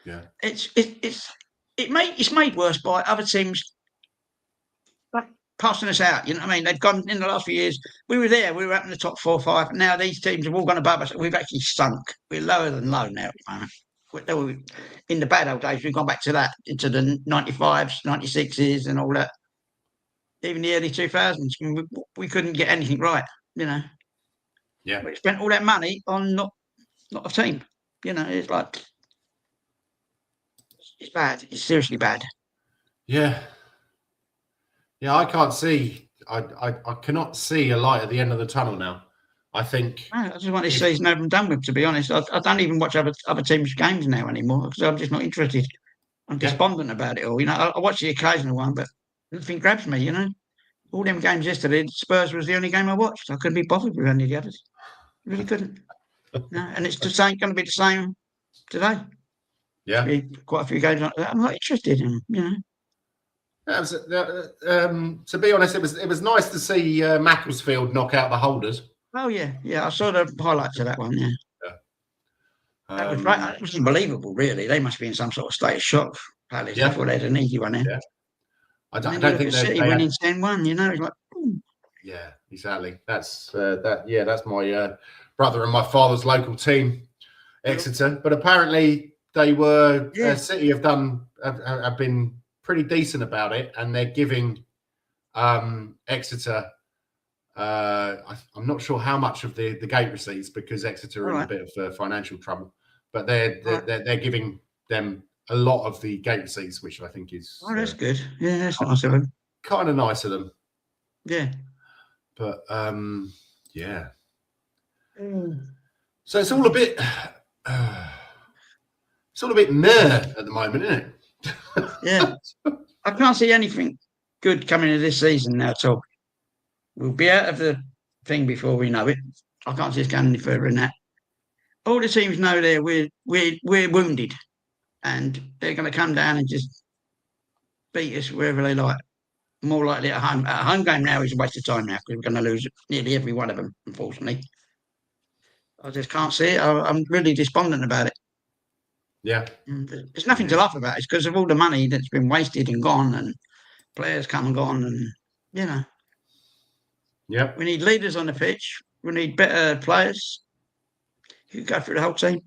Yeah.
It's made worse by other teams passing us out. You know what I mean? They've gone in the last few years. We were there. We were up in the top 4 or 5. Now these teams have all gone above us. We've actually sunk. We're lower than low now. In the bad old days, we've gone back to that, into the 95s, 96s and all that. Even the early 2000s, we couldn't get anything right,
Yeah.
We spent all that money on not a team. It's like, it's bad. It's seriously bad.
Yeah. Yeah, I can't see. I cannot see a light at the end of the tunnel now. I think.
I just want this season over and done with, to be honest. I don't even watch other teams' games now anymore because I'm just not interested. I'm despondent about it all. I watch the occasional one, but nothing grabs me. All them games yesterday, Spurs was the only game I watched. I couldn't be bothered with any of the others. Really couldn't. No, and it's going to be the same today.
Yeah,
quite a few games like that I'm not interested in.
To be honest, it was nice to see Macclesfield knock out the Holders.
Oh yeah. I saw the highlights of that one. Yeah. That was right. It was unbelievable, really. They must be in some sort of state of shock. Palace. I thought they had an easy one there.
Yeah. I don't think
City winning 10-1. It's like. Boom.
Yeah, exactly. That's that. Yeah, that's my brother and my father's local team, Exeter. But apparently they were City have been pretty decent about it, and they're giving Exeter. I'm not sure how much of the gate receipts because Exeter are in a bit of financial trouble, but they're giving them a lot of the gate receipts, which I think is.
Oh, that's good. Yeah, that's nice of them.
kind of nice of them.
Yeah.
But yeah. So it's all a bit meh at the moment, isn't it?
Yeah. I can't see anything good coming of this season now at all. We'll be out of the thing before we know it. I can't see us going any further than that. All the teams know we're wounded, and they're going to come down and just beat us wherever they like. More likely at home. A home game now is a waste of time now because we're going to lose nearly every one of them, unfortunately. I just can't see it. I'm really despondent about it.
Yeah.
There's nothing to laugh about. It's because of all the money that's been wasted and gone, and players come and gone, and you know.
Yeah.
We need leaders on the pitch. We need better players. You go through the whole team.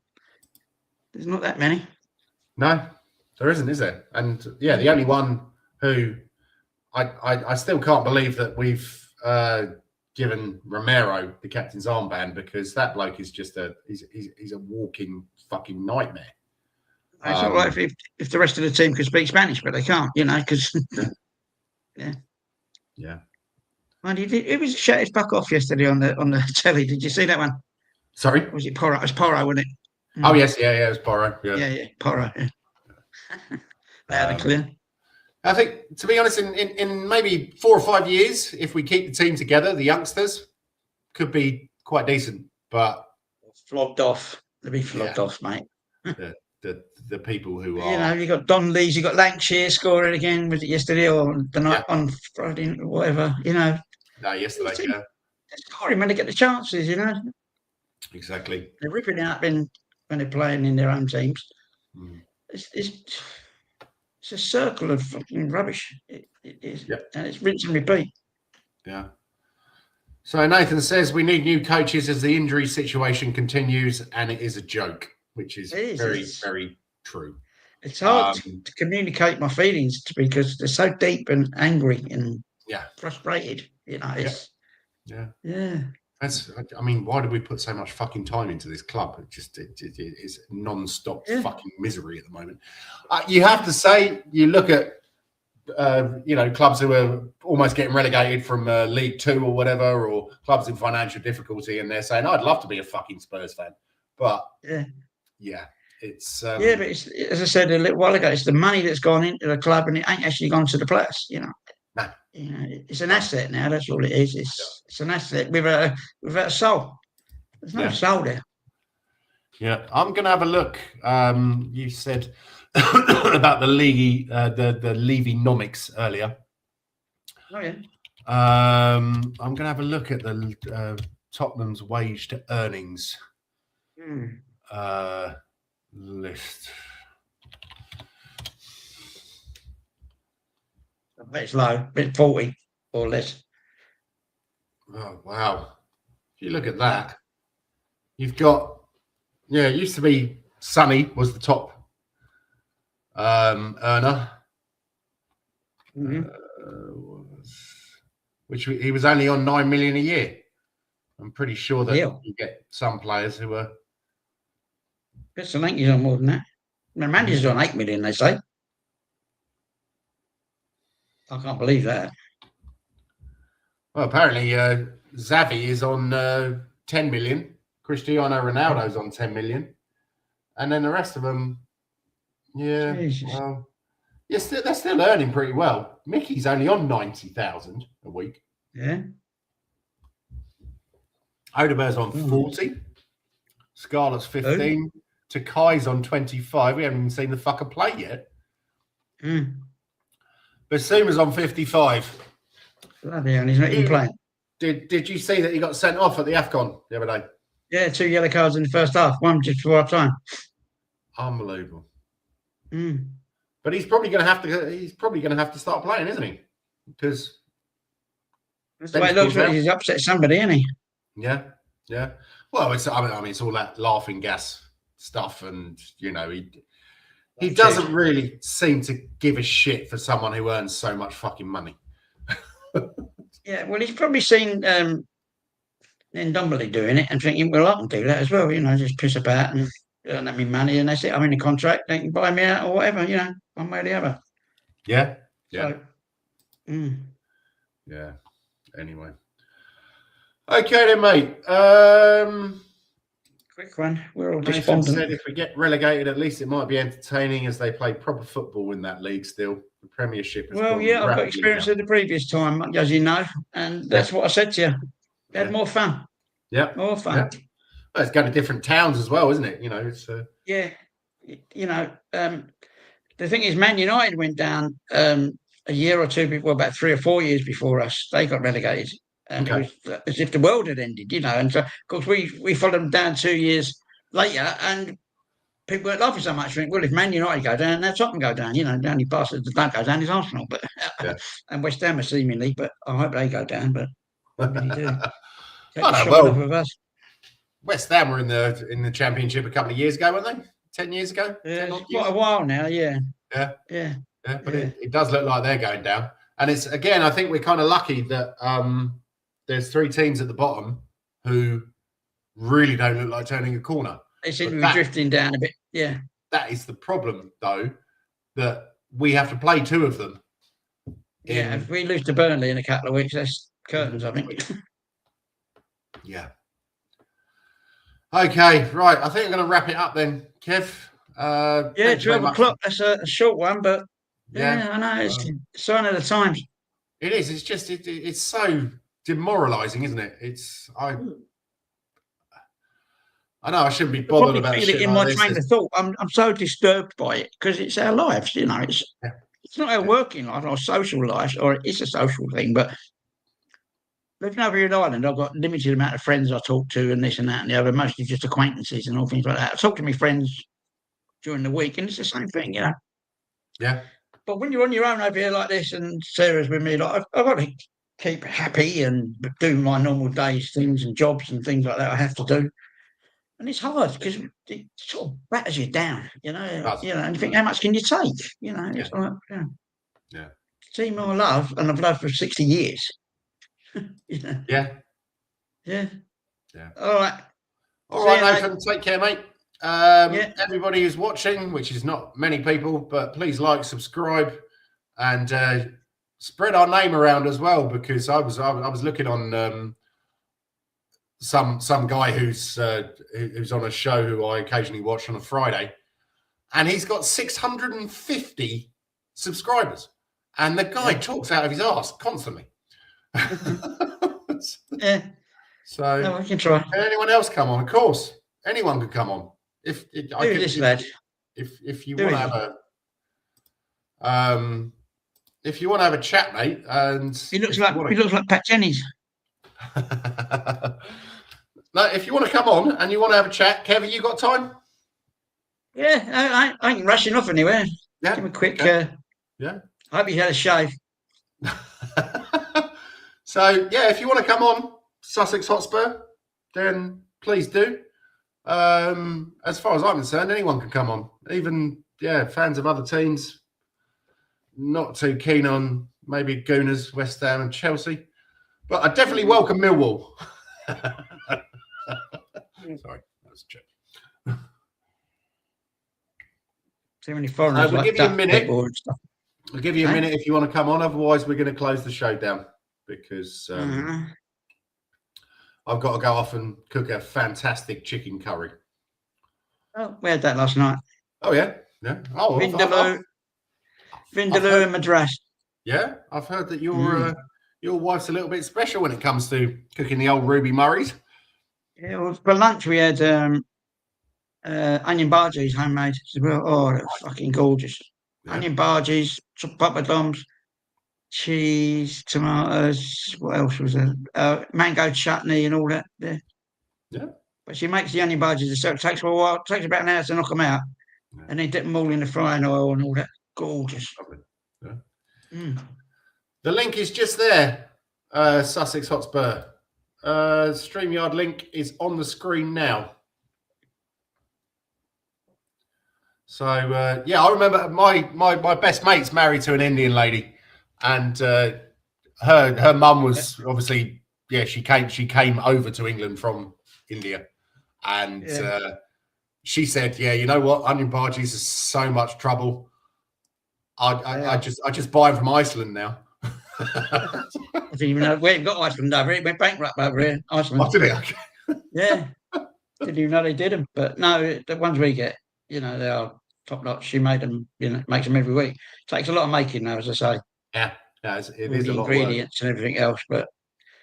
There's not that many.
No, there isn't, is there? And yeah, the only one who I still can't believe that we've given Romero the captain's armband, because that bloke is just he's a walking fucking nightmare.
It's not like if the rest of the team could speak Spanish, but they can't, you know, because
yeah.
Man, it was shut his fuck off yesterday on the telly. Did you see that one?
Sorry,
was it Porro? It was Porro, wasn't it?
Oh yes, yeah, it was Porro.
Yeah, Porro. Yeah. They had it clear.
I think, to be honest, in maybe 4 or 5 years, if we keep the team together, the youngsters could be quite decent. But
flogged off. They'll be flogged off, mate.
The people who are,
you know, you got Don Lees, you got Lancashire scoring again. Was it yesterday or the night on Friday, or whatever? You know.
No, yesterday. Yeah.
They're scoring when they get the chances. You know.
Exactly.
They're ripping it up when they're playing in their own teams. It's a circle of fucking rubbish. It is, and it's rinse and repeat.
Yeah. So Nathan says we need new coaches as the injury situation continues, and it is a joke, which is very true.
It's hard to communicate my feelings because they're so deep and angry and frustrated. You know, it's I mean, why do we put so much fucking time into this club? It is non-stop fucking misery at the moment. You have to say, you look at clubs who are almost getting relegated from League 2 or whatever, or clubs in financial difficulty, and they're saying, I'd love to be a fucking Spurs fan. But it's but it's, as I said a little while ago, it's the money that's gone into the club and it ain't actually gone to the players, you know.
No.
You know, it's an asset now, that's all it is. It's an asset without a soul. There's no soul there.
Yeah, I'm gonna have a look. You said about the league, the Levy-nomics earlier.
Oh yeah.
I'm gonna have a look at the Tottenham's wage to earnings list.
I bet it's low, bit 40 or less.
Oh wow! If you look at that, you've got it used to be Sonny was the top earner, which he was only on 9 million a year. I'm pretty sure that you get some players who are.
Solanke's on more than that. Mandy's on 8 million, they say. I can't believe that.
Well, apparently Xavi is on 10 million. Cristiano Ronaldo's on 10 million. And then the rest of them, well, they're still earning pretty well. Mickey's only on 90,000 a week.
Yeah.
Odeber's on 40. Scarlett's 15. Takai's on 25. We haven't even seen the fucker play yet. Basuma's on 55.
Bloody hell, he's not even playing.
Did you see that he got sent off at the AFCON the other day?
Yeah, 2 yellow cards in the first half, one just before half time.
Unbelievable. But he's probably going to have to start playing, isn't he? Because
that's the way it looks like he's upset somebody, isn't he?
Yeah. Well, it's it's all that laughing gas stuff, and he doesn't really seem to give a shit for someone who earns so much fucking money.
Yeah, well, he's probably seen Ndombele doing it and thinking, well, I can do that as well, just piss about and earn me money, and that's it. I'm in a contract, they can buy me out or whatever, one way or the other.
Yeah.
So,
Yeah. Anyway. Okay then, mate.
Quick one. We're all
Nathan
despondent.
said if we get relegated, at least it might be entertaining as they play proper football in that league still. The Premiership has
Well,
gone
yeah, I've got
rapidly
experience
down.
of the previous time, as you know, and that's what I said to you. We had more fun.
Yeah.
More fun.
Yeah. Well, it's going to different towns as well, isn't it? You know, it's
Yeah. You know, the thing is, Man United went down a year or two before, about 3 or 4 years before us. They got relegated, and it was as if the world had ended, you know. And so, of course, we followed them down 2 years later, and people weren't laughing so much. Think, well, if Man United go down, now Tottenham go down. You know, the only bastards that don't go down is Arsenal, but and West Ham are seemingly. But I hope they go down. But what can you do? Take the shot off of us.
West Ham were in the Championship a couple of years ago, weren't they? 10 years ago?
Yeah, quite a while now. Yeah.
Yeah. But it does look like they're going down. And it's, again, I think we're kind of lucky that there's 3 teams at the bottom who really don't look like turning a corner.
They seem to be drifting down a bit. Yeah.
That is the problem, though, that we have to play 2 of them.
Yeah, if we lose to Burnley in a couple of weeks, that's curtains, I think.
Yeah. Okay, right. I think I'm going to wrap it up then, Kev.
12 o'clock. That's a short one, but yeah, I know. It's a sign of the times.
It is. It's just, it's so demoralising, isn't it? I know I shouldn't be bothered about
it in my train of thought. I'm so disturbed by it because it's our lives, you know. It's not our working life or social life, or it's a social thing, but living over here in Ireland, I've got limited amount of friends I talk to and this and that and the other, mostly just acquaintances and all things like that. I talk to my friends during the week and it's the same thing, you know.
Yeah.
But when you're on your own over here like this and Sarah's with me, like I've got to keep happy and do my normal days things and jobs and things like that I have to do. And it's hard because it sort of batters you down, you know. And you think, how much can you take? You know, it's like, team I love and I've loved for 60 years.
Yeah.
All right,
Nathan. Take care, mate. Everybody who's watching, which is not many people, but please like, subscribe, and spread our name around as well. Because I was looking on some guy who's on a show who I occasionally watch on a Friday, and he's got 650 subscribers, and the guy talks out of his arse constantly. So
we can try.
Can anyone else come on? Of course, anyone could come on. If you want to have a chat, mate, and
he looks like Pat Jennings.
No, if you want to come on and you want to have a chat, Kevin, you got time?
Yeah, I ain't rushing off anywhere.
Yeah,
give him a quick.
I
hope he had a shave.
So if you want to come on Sussex Hotspur, then please do. As far as I'm concerned, anyone can come on. Even fans of other teams. Not too keen on maybe Gooners, West Ham, and Chelsea, but I definitely welcome Millwall. Sorry, that was a joke.
Too many foreigners.
We'll give you a minute. We'll give you a minute if you want to come on. Otherwise, we're going to close the show down because I've got to go off and cook a fantastic chicken curry.
Oh, we had that last night.
Oh yeah. Oh,
Vindaloo and Madras.
Yeah, I've heard that your wife's a little bit special when it comes to cooking the old Ruby Murrays. Yeah,
well, for lunch we had onion bhajis homemade as well. Oh, they were fucking gorgeous. Yeah. Onion bhajis, papadums, cheese, tomatoes. What else was there? Mango chutney and all that there. Yeah. But she makes the onion bhajis, so it takes a while. It takes about an hour to knock them out, and then dip them all in the frying oil and all that. Gorgeous. Yeah.
The link is just there. Sussex Hotspur. StreamYard link is on the screen now. So I remember my best mate's married to an Indian lady, and her mum was obviously she came over to England from India, and she said, you know what, onion bhajis is so much trouble. I just buy them from Iceland now.
I didn't even know we ain't got Iceland over here. It went bankrupt over here. Iceland.
Oh, did it? Okay.
Yeah. Didn't even know they did them. But no, the ones we get, they are top notch. She made them, makes them every week. Takes a lot of making though, as I say.
Yeah, it
All
is
the
a lot
ingredients and everything else. But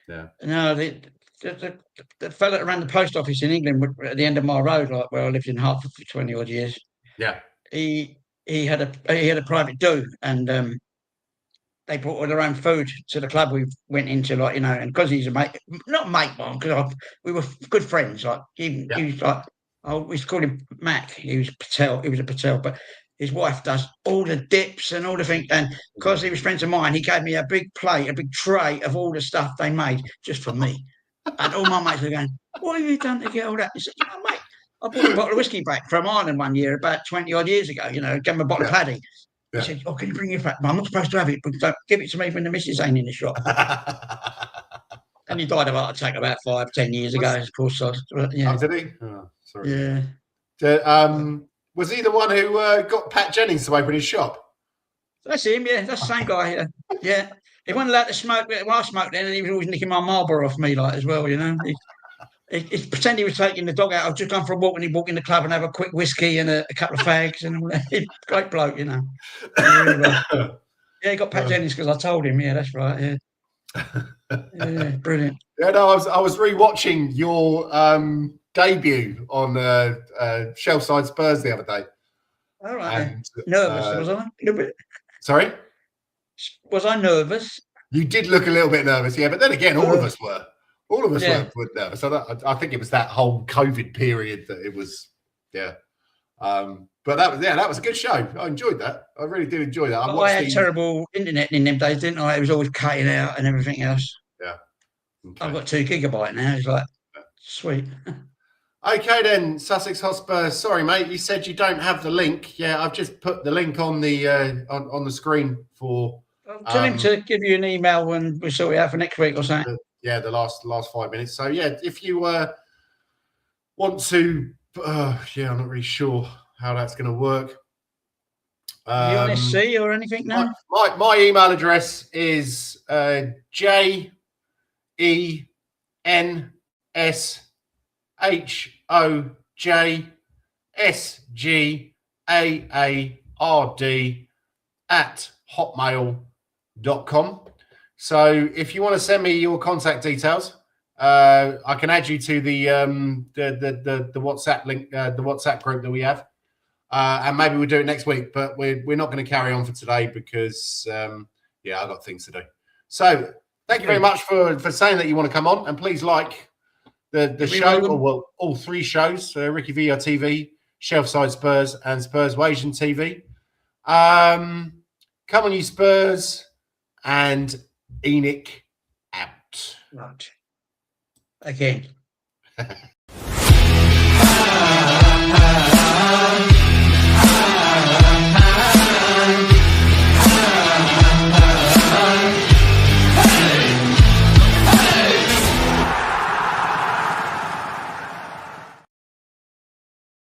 of work.
no, the fella that ran the post office in England at the end of my road, like where I lived in Hertford for 20 odd years,
Yeah.
he had a private do, and they brought all their own food to the club we went into, like, and because he's a mate, not mate one, because we were good friends. Like he was like, we used to call him Mac. He was Patel. He was a Patel, but his wife does all the dips and all the things. And because he was friends of mine, he gave me a big plate, a big tray of all the stuff they made just for me. And all my mates were going, "What have you done to get all that?" He said, "Mate, I bought a bottle of whiskey back from Ireland one year, about 20 odd years ago. Gave him a bottle of Paddy." He said, "Oh, can you bring it back? I'm not supposed to have it, but don't give it to me when the missus ain't in the shop." And he died of a heart attack about 5-10 years ago, of course. So, yeah.
Oh, did he? Oh, sorry.
Yeah.
Was he the one who got Pat Jennings to open his shop?
That's him, yeah. That's the same guy. Yeah. He wasn't allowed to smoke. Well, I smoked then, and he was always nicking my Marlboro off me, like, as well, He pretend he was taking the dog out. I've just gone for a walk, and he'd walk in the club and have a quick whiskey and a couple of fags, and all that. Great bloke, Really well. Yeah, he got Pat Jennings because I told him. Yeah, that's right. Yeah. Yeah, brilliant.
Yeah, no, I was rewatching your debut on Shelfside Spurs the other day.
All right.
And,
nervous, was I? A little bit.
Sorry?
Was I nervous?
You did look a little bit nervous, yeah, but then again, all of us were. All of us were nervous. I think it was that whole COVID period that it was, yeah. But that was a good show. I enjoyed that. I really did enjoy that.
I had terrible internet in them days, didn't I? It was always cutting out and everything else.
Yeah. Okay.
I've got 2 GB now. It's like, sweet.
Okay then, Sussex Hotspur. Sorry, mate. You said you don't have the link. Yeah, I've just put the link on the on the screen for.
Tell him to give you an email when we sort it out for next week or something.
The last 5 minutes. So yeah, if you want to, I'm not really sure how that's going to work.
You want to see or anything now?
My email address is JENSHOJAARD@hotmail.com. So if you want to send me your contact details, I can add you to the WhatsApp link, the WhatsApp group that we have, and maybe we'll do it next week. But we're not going to carry on for today because I've got things to do. So thank you very much for saying that you want to come on, and please like the show, or well, all 3 shows: RickyVillaTV, Shelfside Spurs, and Spurs Wasian TV. Come on, you Spurs, and Enoch out.
Right. Again.